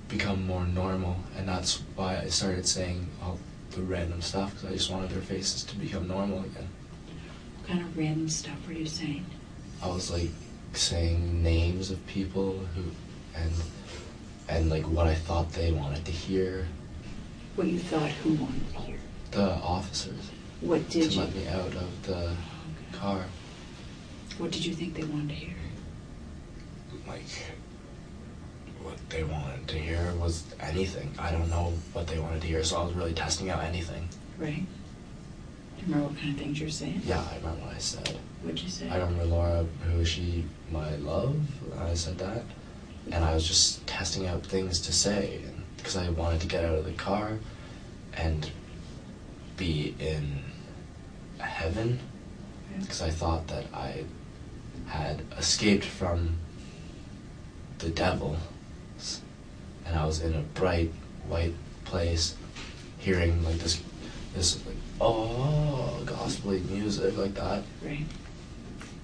become more normal, and that's why I started saying all the random stuff, because I just wanted their faces to become normal again. What kind of random stuff were you saying? I was like saying names of people who, and like what I thought they wanted to hear. What you thought who wanted to hear? The officers What did to you? let me out of the car. What did you think they wanted to hear? Like, what they wanted to hear was anything. I don't know what they wanted to hear, so I was really testing out anything. Right. Do you remember what kind of things you're saying? Yeah, I remember what I said. What'd you say? I remember Laura, who is she, my love? I said that. And I was just testing out things to say, because I wanted to get out of the car and be in heaven, because I thought that I had escaped from the devil, and I was in a bright white place, hearing like this like, oh, gospel music like that. Right.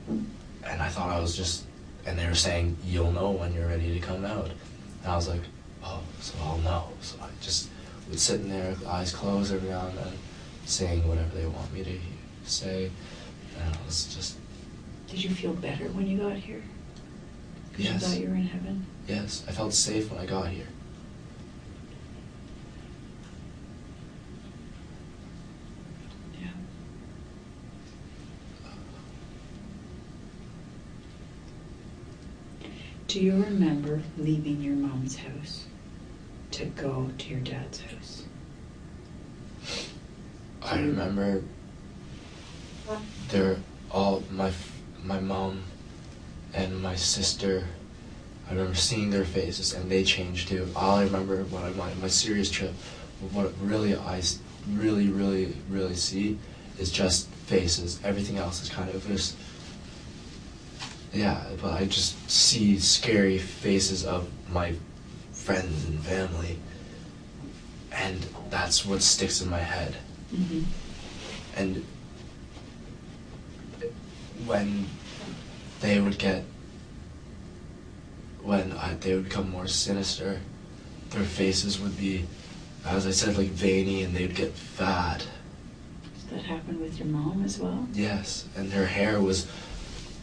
And I thought I was just, and they were saying, you'll know when you're ready to come out. And I was like, oh, so I'll know. So I just would sit in there, eyes closed every now and then, saying whatever they want me to say. And I was just... Did you feel better when you got here? 'Cause you Yes. thought you were in heaven? Yes, I felt safe when I got here. Yeah. Do you remember leaving your mom's house to go to your dad's house? I remember they're all, my mom and my sister, I remember seeing their faces, and they changed too. All I remember when I went on my serious trip, what really I really see is just faces. Everything else is kind of just, yeah, but I just see scary faces of my friends and family, and that's what sticks in my head. Mm-hmm. And when they would get, they would become more sinister, their faces would be, as I said, like veiny, and they'd get fat. Does that happen with your mom as well? Yes, and her hair was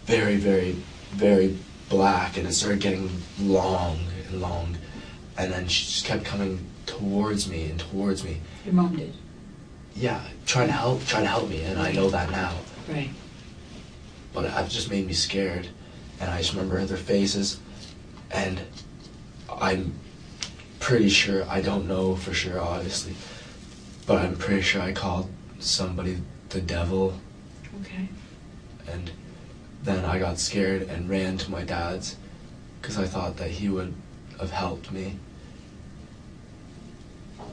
very, very, very black, and it started getting long and long, and then she just kept coming towards me and towards me. Your mom did? Yeah, trying to help me, and I know that now. Right. But it just made me scared, and I just remember their faces, and I'm pretty sure, I don't know for sure, obviously, but I'm pretty sure I called somebody the devil. Okay. And then I got scared and ran to my dad's because I thought that he would have helped me.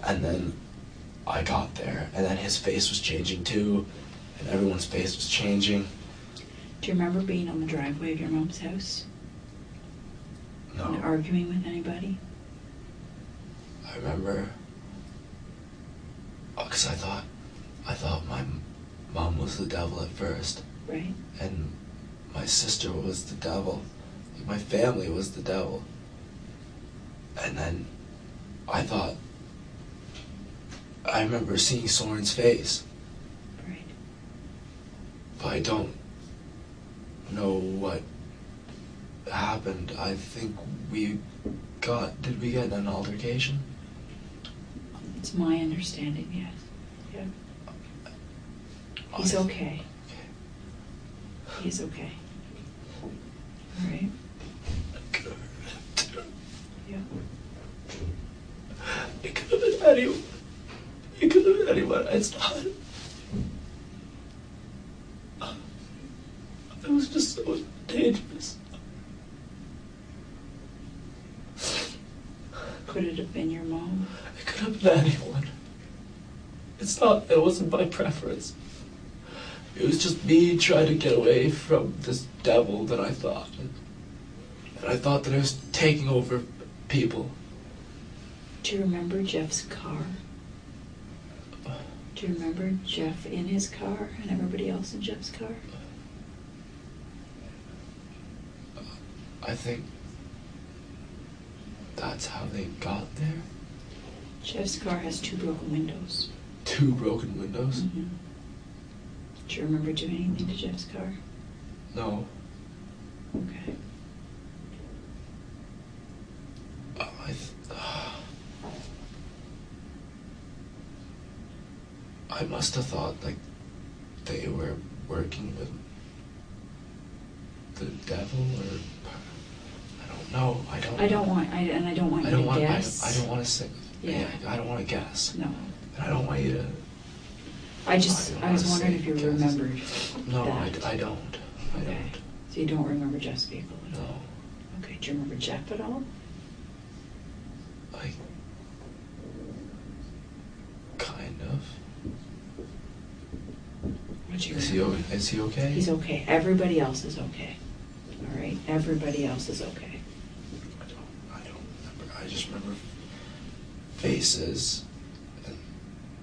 And then I got there, and then his face was changing too, and everyone's face was changing. Do you remember being on the driveway of your mom's house? No. And arguing with anybody? I remember, because I thought my mom was the devil at first. Right. And my sister was the devil. Like, my family was the devil. And then I remember seeing Soren's face. Right. But I don't know what happened. I think did we get an altercation? It's my understanding, yes. Yeah. He's okay. He's okay. All right. Yeah. It could have been anyone. It could have been anyone. It's not. It was just so dangerous. Could it have been your mom? It could have been anyone. It's not. It wasn't by preference. It was just me trying to get away from this devil that I thought. And I thought that it was taking over people. Do you remember Jeff's car? Do you remember Jeff in his car and everybody else in Jeff's car? I think that's how they got there. Jeff's car has 2 broken windows. 2 broken windows? Mm-hmm. Do you remember doing anything to Jeff's car? No. Okay. I must have thought like they were working with the devil, or I don't know. I don't want you to guess. I don't want to say. Yeah. I don't want to guess. No. And I don't want you to. I was wondering if you remembered. No, that. I don't. I Okay. don't. So you don't remember Jeff's vehicle at all? No. Okay. Do you remember Jeff at all? Like, kind of. What do you Is he okay? He's okay. Everybody else is okay. All right? Everybody else is okay. I don't remember. I just remember faces and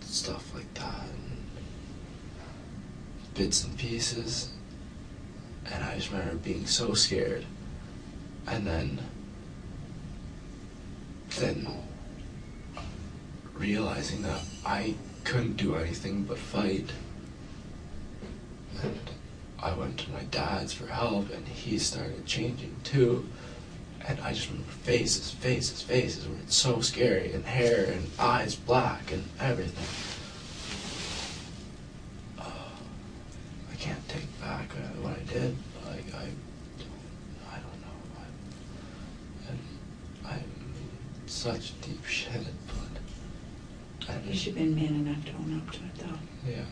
stuff like that, and bits and pieces. And I just remember being so scared. And then realizing that I couldn't do anything but fight. And I went to my dad's for help, and he started changing too. And I just remember faces where it's so scary, and hair and eyes black and everything. I can't take back what I did. Like, I don't know. I'm in such deep shit, but You should have been man enough to own up to it, though. yeah.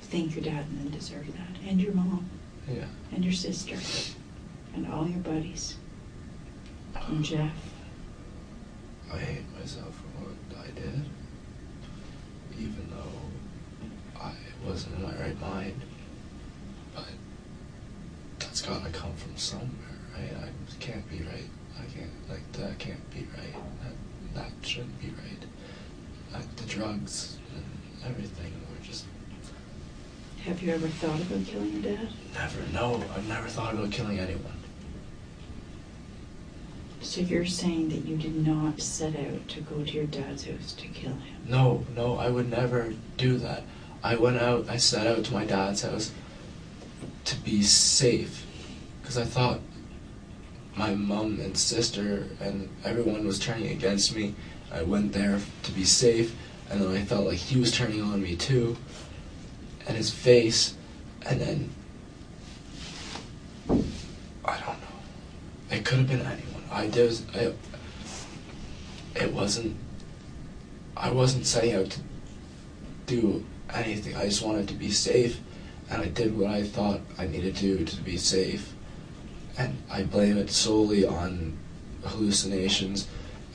Thank your dad and then deserve that. And your mom. Yeah. And your sister. And all your buddies. And Jeff. I hate myself for what I did, even though I wasn't in my right mind. But that's gotta come from somewhere, right? I can't be right. That can't be right. That shouldn't be right. The drugs and everything were just... Have you ever thought about killing your dad? Never, no. I've never thought about killing anyone. So you're saying that you did not set out to go to your dad's house to kill him? No, I would never do that. I set out to my dad's house to be safe. Because I thought my mom and sister and everyone was turning against me. I went there to be safe, and then I felt like he was turning on me too, and his face, and then I don't know. It could have been anyone. I wasn't setting out to do anything. I just wanted to be safe, and I did what I thought I needed to do to be safe. And I blame it solely on hallucinations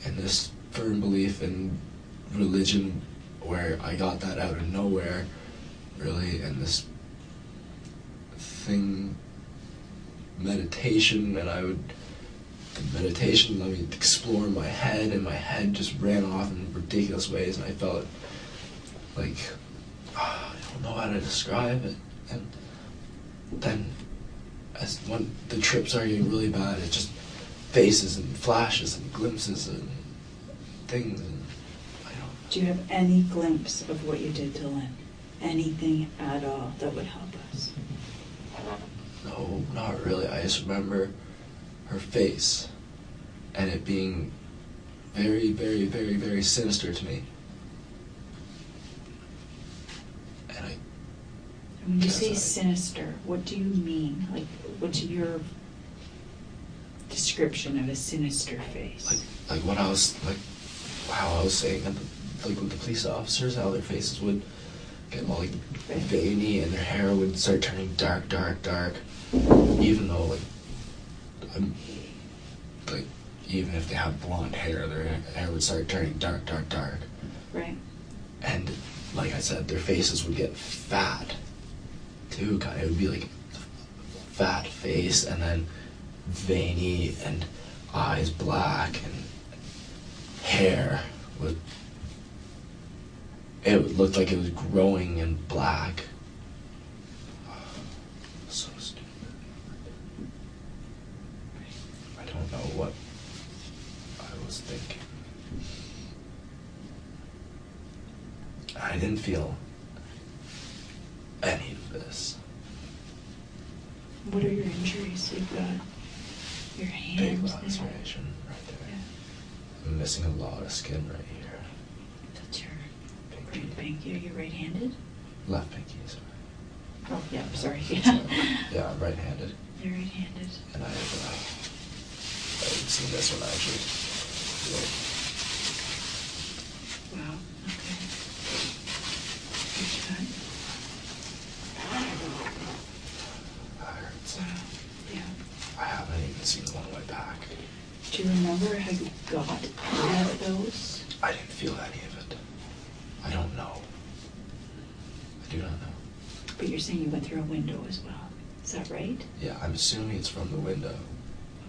and this firm belief in religion, where I got that out of nowhere, really, and this thing, meditation, and meditation let me explore my head, and my head just ran off in ridiculous ways, and I felt like, I don't know how to describe it. And then as when the trip started getting really bad, it just faces and flashes and glimpses and things, and I don't. Do you have any glimpse of what you did to Lynn? Anything at all that would help us? No, not really. I just remember her face, and it being very, very, very, very sinister to me. And when you say sinister, what do you mean? Like, what's your description of a sinister face? Like what I was, like, how I was saying, like with the police officers, how their faces would get all like veiny, and their hair would start turning dark, dark, dark. Even though, like, even if they have blonde hair, their hair would start turning dark, dark, dark. Right. And like I said, their faces would get fat too. Kind of, it would be like fat face, and then veiny, and eyes black, and hair would. It would look like it was growing in black. So stupid. I don't know what I was thinking. I didn't feel any of this. What are your injuries? You've got your hands. Big laceration right there. Yeah. I'm missing a lot of skin right here. That's your right pinky. Are you right-handed? Left pinky, sorry. Oh, yeah, sorry. Yeah, I'm right-handed. You're right-handed. And I haven't seen this one actually. Wow, okay. Good cut. That hurts. Wow, yeah. I haven't even seen one on my back. Do you remember how you got out of those? I didn't feel any of it. I don't know. I do not know. But you're saying you went through a window as well. Is that right? Yeah, I'm assuming it's from the window.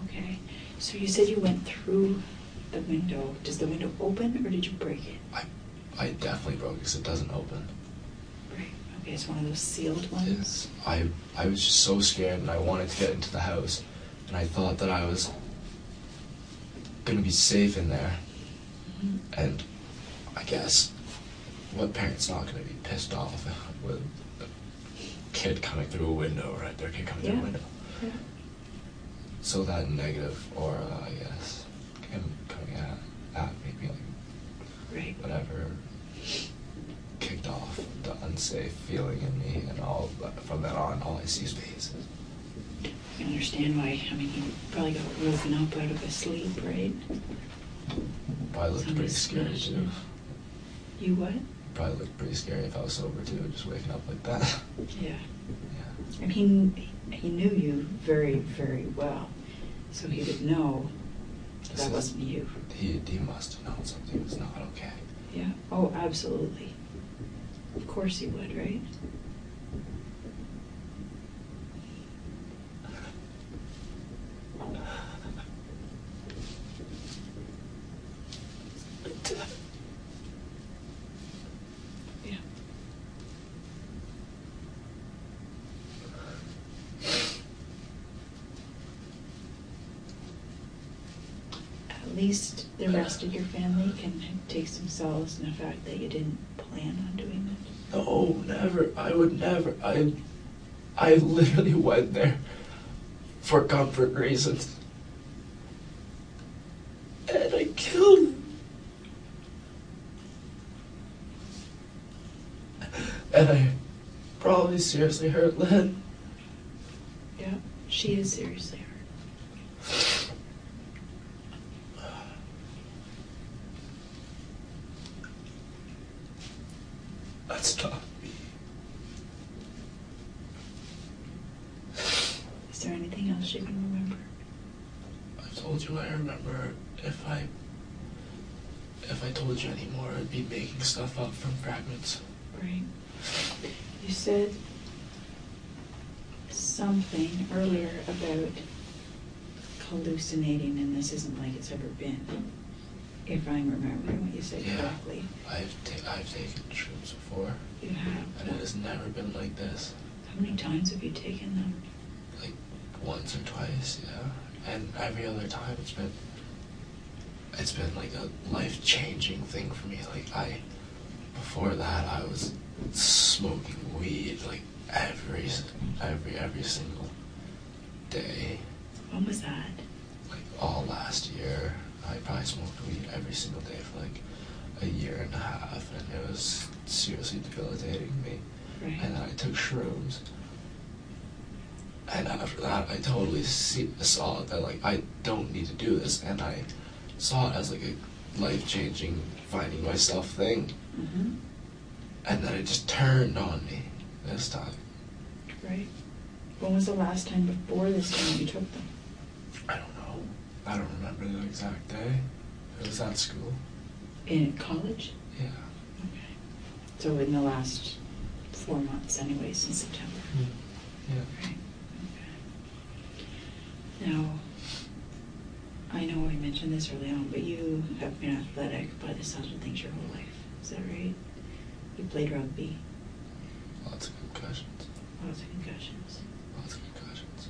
Okay. So you said you went through the window. Does the window open, or did you break it? I definitely broke it because it doesn't open. Right. Okay, it's one of those sealed ones? I was just so scared, and I wanted to get into the house, and I thought that I was going to be safe in there. Mm-hmm. And I guess what parent's not going to be pissed off with a kid coming through a window, right? Their kid coming through a window. Yeah. So that negative aura, I guess, him coming at me, being like, Right. whatever, kicked off the unsafe feeling in me, and all from then on, all I see is faces. You can understand why. I mean, he probably got woken up out of his sleep, right? Probably looked pretty Somebody's scary smashed too. him. You what? Probably looked pretty scary if I was sober too, just waking up like that. Yeah. Yeah. And he knew you very, very well, so he would know that wasn't you. He must have known something was not okay. Yeah. Oh, absolutely. Of course he would, right? Yeah. At least the rest of your family can take some solace in the fact that you didn't plan on doing it. No, never. I would never. I literally went there for comfort reasons. And I probably seriously hurt Lynn. Yeah, she is seriously hurt. That's tough. Is there anything else you can remember? I told you I remember if I told you anymore, I'd be making stuff up from fragments. Right. You said something earlier about hallucinating, and this isn't like it's ever been, if I'm remembering what you said correctly. I've taken shrooms before. You have? And it has never been like this. How many times have you taken them? Like once or twice, yeah. And every other time it's been like a life-changing thing for me. Like before that I was smoking weed like every single day. When was that? Like all last year, I probably smoked weed every single day for like a year and a half, and it was seriously debilitating me. Right. And then I took shrooms, and after that I totally saw that like I don't need to do this, and I saw it as like a life-changing finding myself thing. Mm-hmm. And then it just turned on me this time. Right. When was the last time before this time you took them? I don't know. I don't remember the exact day. It was at school. In college? Yeah. Okay. So in the last 4 months anyway, since September. Yeah. Right. Okay. Now, I know I mentioned this early on, but you have been athletic by the sound of things your whole life. Is that right? You played rugby. Lots of concussions. Lots of concussions. Lots of concussions.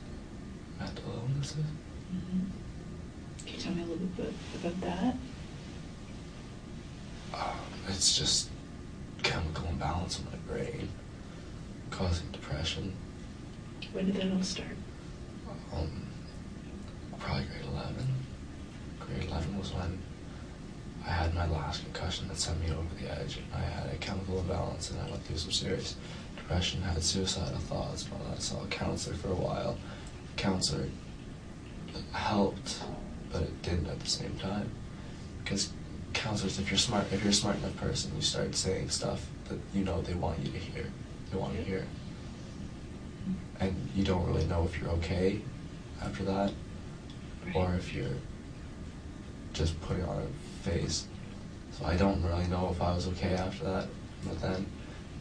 Mental illnesses. Mm-hmm. Can you tell me a little bit about that? It's just chemical imbalance in my brain, causing depression. When did that all start? Probably grade 11. Grade 11 was when I had my last concussion that sent me over the edge. I had a chemical imbalance, and I went through some serious depression, had suicidal thoughts. Well, I saw a counselor for a while. The counselor helped, but it didn't at the same time. Because counselors, if you're a smart enough person, you start saying stuff that you know they want you to hear. They want to hear. And you don't really know if you're okay after that, Right. or if you're just putting on a face. So I don't really know if I was okay after that. But then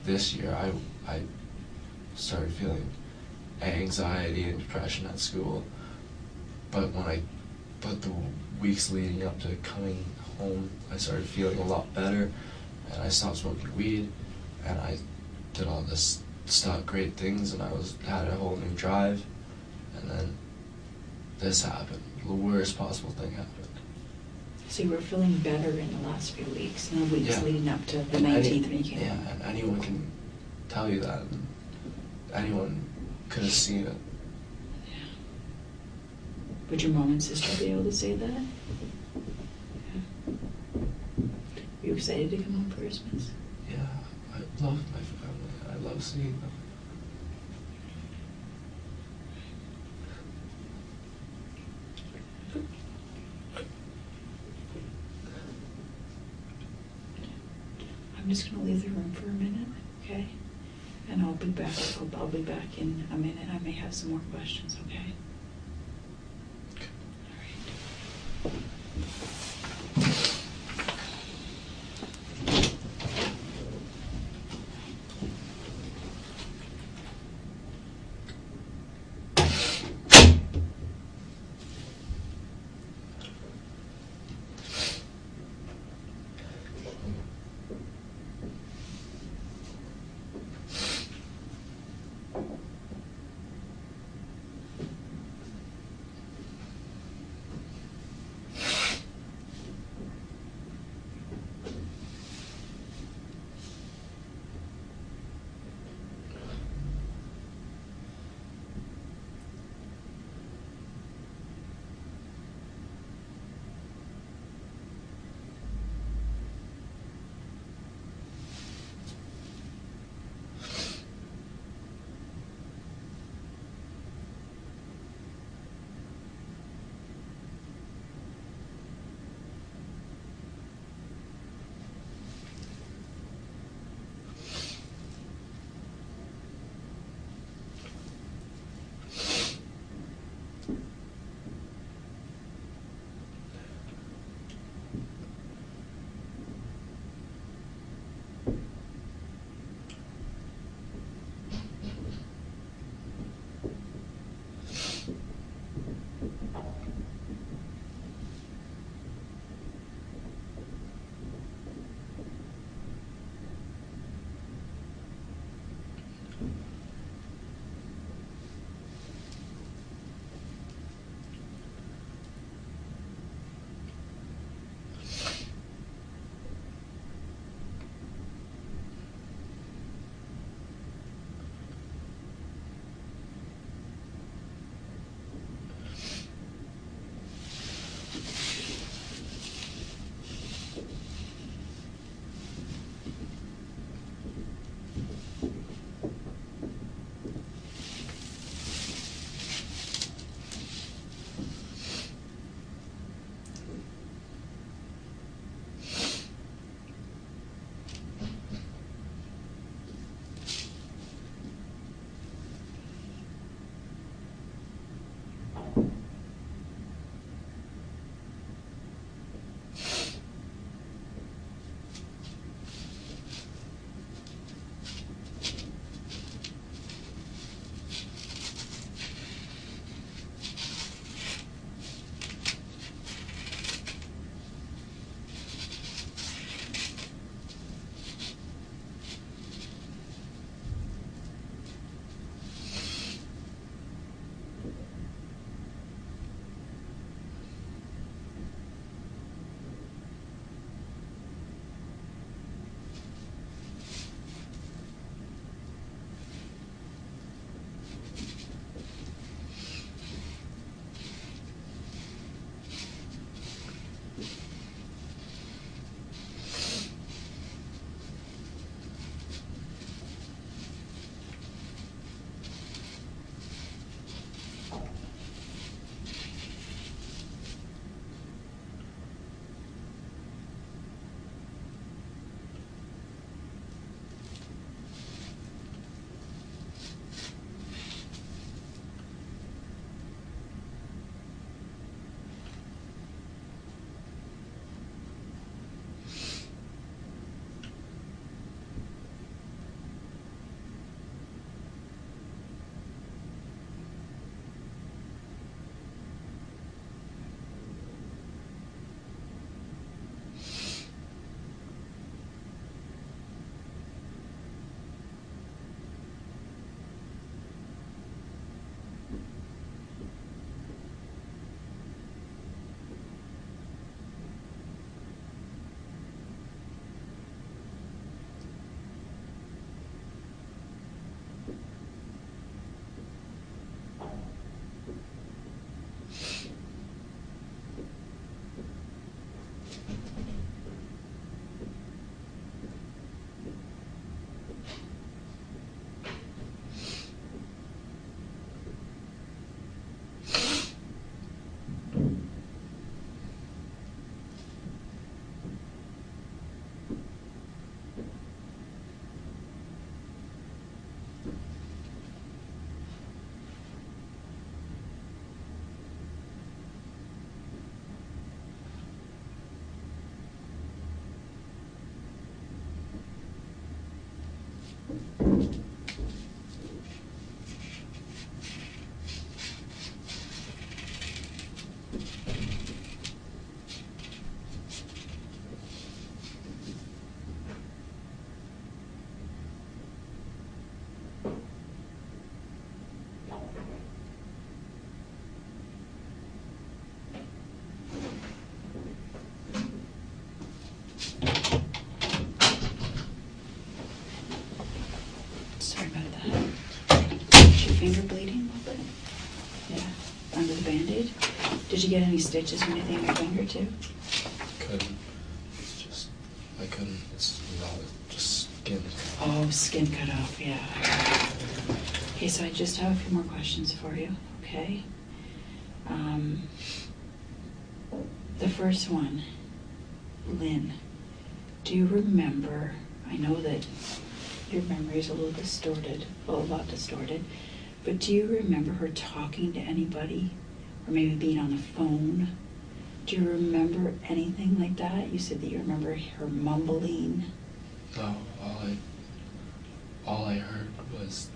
this year I started feeling anxiety and depression at school. But the weeks leading up to coming home, I started feeling a lot better, and I stopped smoking weed, and I did all this great things, and I had a whole new drive, and then this happened. The worst possible thing happened. So you were feeling better in the last few weeks, in the weeks leading up to the And 19th when you came Yeah, home. and anyone can tell you that. And anyone could have seen it. Yeah. Would your mom and sister be able to say that? Yeah. Were you excited to come home for Christmas? Yeah, I love my family. I love seeing them. I'm just going to leave the room for a minute, okay? And I'll be back. I'll be back in a minute. I may have some more questions, okay? All right. Sorry about that. Is your finger bleeding a little bit? Yeah. Under the Band-Aid? Did you get any stitches or anything on your finger too? Couldn't. It's just, I couldn't. It's not just skin. Oh, skin cut off, yeah. Okay, so I just have a few more questions for you, okay? The first one, Lynn, do you remember, I know that your memory is a little distorted, well, a lot distorted, but do you remember her talking to anybody, or maybe being on the phone? Do you remember anything like that? You said that you remember her mumbling. No, all I heard was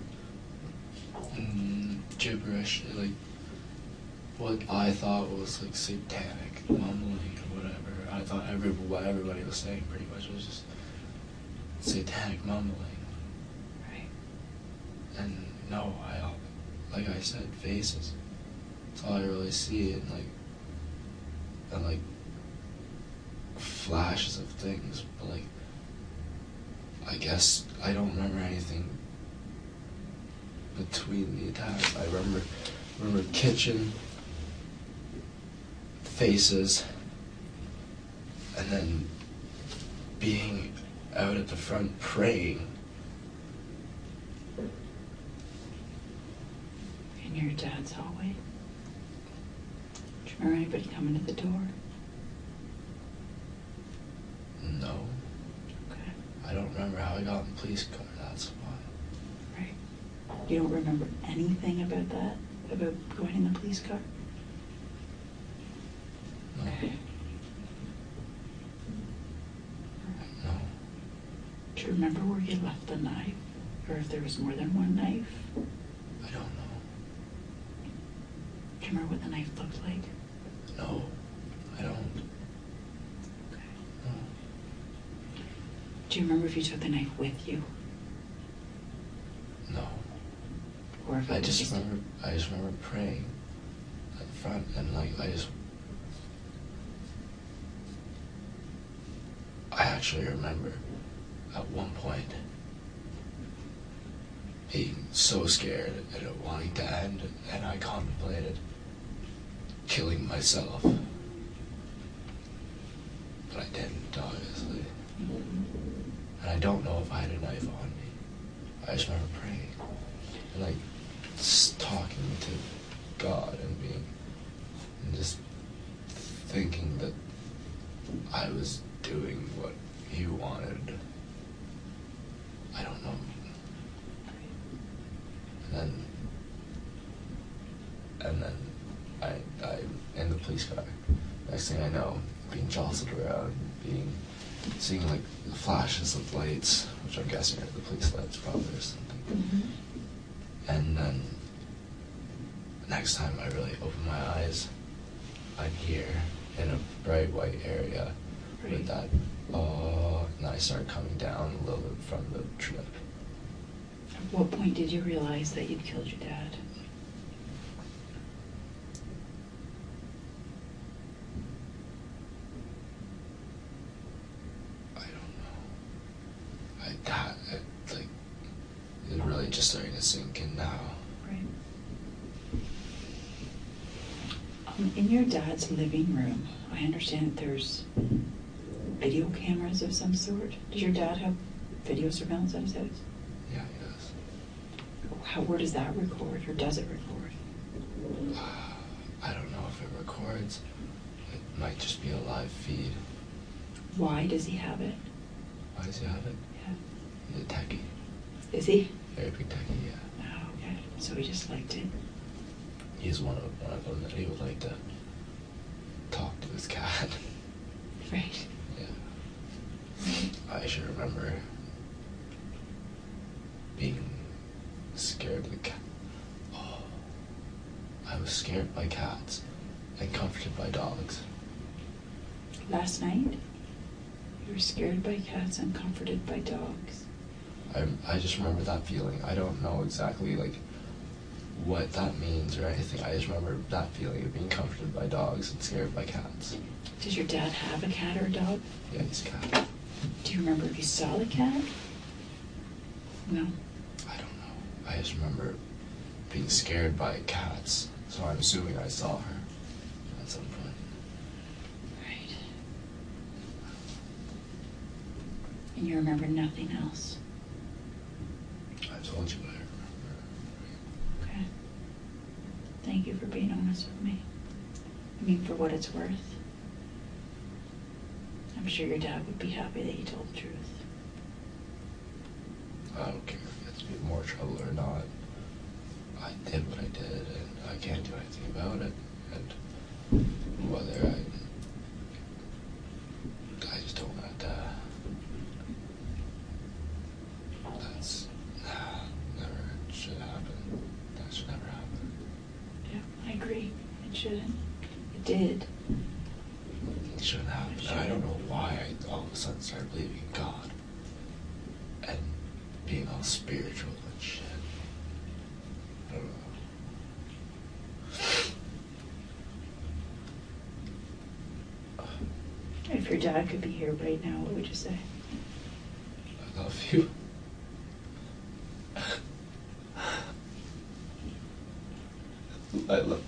gibberish, like what I thought was like satanic mumbling or whatever. I thought what everybody was saying pretty much was just satanic mumbling. Right. And no, like I said, faces. That's all I really see, and like flashes of things. But like, I guess I don't remember anything between the attacks. I remember kitchen, faces, and then being out at the front praying. In your dad's hallway? Do you remember anybody coming to the door? No. Okay. I don't remember how I got in the police car, that's why. Right. You don't remember anything about that? About going in the police car? No. Okay. No. Do you remember where you left the knife? Or if there was more than one knife? I don't know. Do you remember what the knife looked like? No. I don't. Okay. No. Do you remember if you took the knife with you? No. Or if I it was just remember praying at the front, and like I actually remember at one point being so scared and it wanting to end, and I contemplated killing myself. But I didn't, obviously. And I don't know if I had a knife on me. I just remember praying and like talking to God and just thinking that I was doing what He wanted. I don't know. And then I in the police car. Next thing I know, being jostled around, seeing like flashes of lights, which I'm guessing are the police lights probably or something. Mm-hmm. And then next time I really open my eyes, I'm here in a bright white area with that, and I start coming down a little bit from the trip. At what point did you realize that you'd killed your dad? I don't know. It's really just starting to sink in now. Right. In your dad's living room, I understand that there's video cameras of some sort. Does your dad have video surveillance at his house? Yeah, he does. Where does that record, or does it record? I don't know if it records. It might just be a live feed. Why does he have it? Why does he have it? Yeah. He's a techie. Is he? Very big techie, yeah. Oh, okay. So he just liked it. He's one of them that he would like to talk to his cat. Right. Yeah. I should remember scared of the cat. Oh, I was scared by cats and comforted by dogs. Last night, you were scared by cats and comforted by dogs. I just remember that feeling. I don't know exactly like what that means or anything. I just remember that feeling of being comforted by dogs and scared by cats. Does your dad have a cat or a dog? Yeah, he's a cat. Do you remember if you saw the cat? No. I don't know. I just remember being scared by cats, so I'm assuming I saw her at some point. Right. And you remember nothing else? I told you what I remember. Okay. Thank you for being honest with me. I mean, for what it's worth. I'm sure your dad would be happy that you told the truth. I don't care if it gets me in more trouble or not. I did what I did, and I can't do anything about it. And whether I just don't want to. That's never should happen. That should never happen. Yeah, I agree. It shouldn't. It did. It shouldn't happen. And I don't know why I all of a sudden started believing in God and being all spiritual and shit. I don't know. If your dad could be here right now, what would you say? I love you. I love.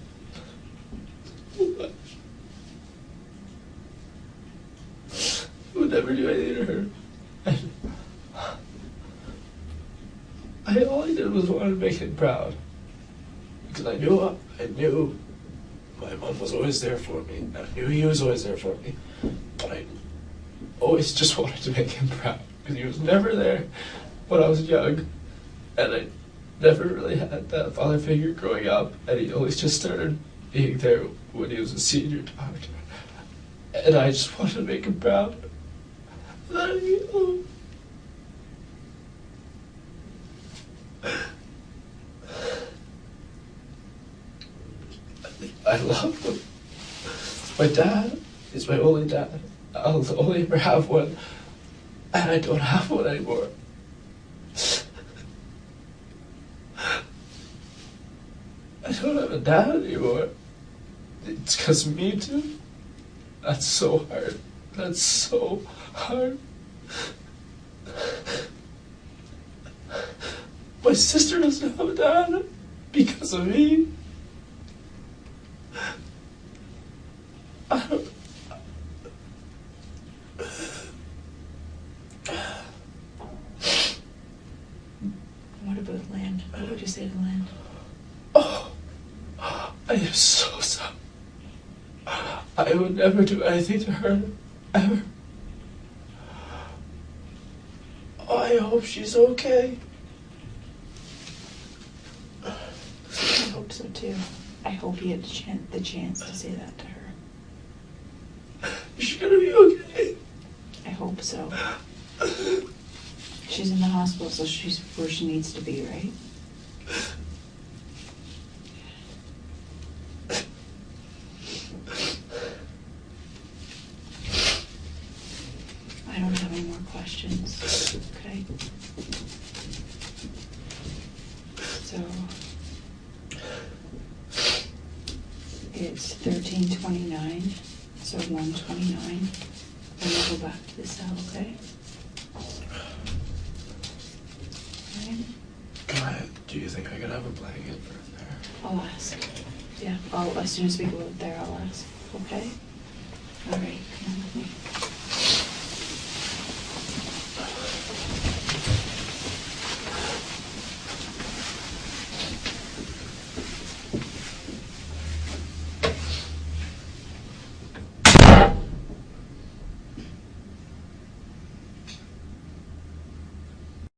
I would never do anything to her. All I did was want to make him proud. Because I knew my mom was always there for me. And I knew he was always there for me. But I always just wanted to make him proud. Because he was never there when I was young. And I never really had that father figure growing up. And he always just started being there when he was a senior doctor. And I just wanted to make him proud. I love him. My dad is my only dad. I'll only ever have one. And I don't have one anymore. I don't have a dad anymore. It's because of me too. That's so hard. That's so hard. My sister doesn't have a dad because of me. I don't. What about land? What would you say to land? Oh, I am so sorry. I would never do anything to her, ever. Oh, I hope she's okay. I hope so too. I hope you had the chance to say that to her. Is she gonna be okay? I hope so. She's in the hospital, so she's where she needs to be, right? I don't have any more questions. Okay. So it's 13:29, so 1:29. And we'll go back to the cell, okay? Okay. Go ahead. Do you think I could have a blanket for there? I'll ask. Yeah, as soon as we go out there, I'll ask. Okay? All right.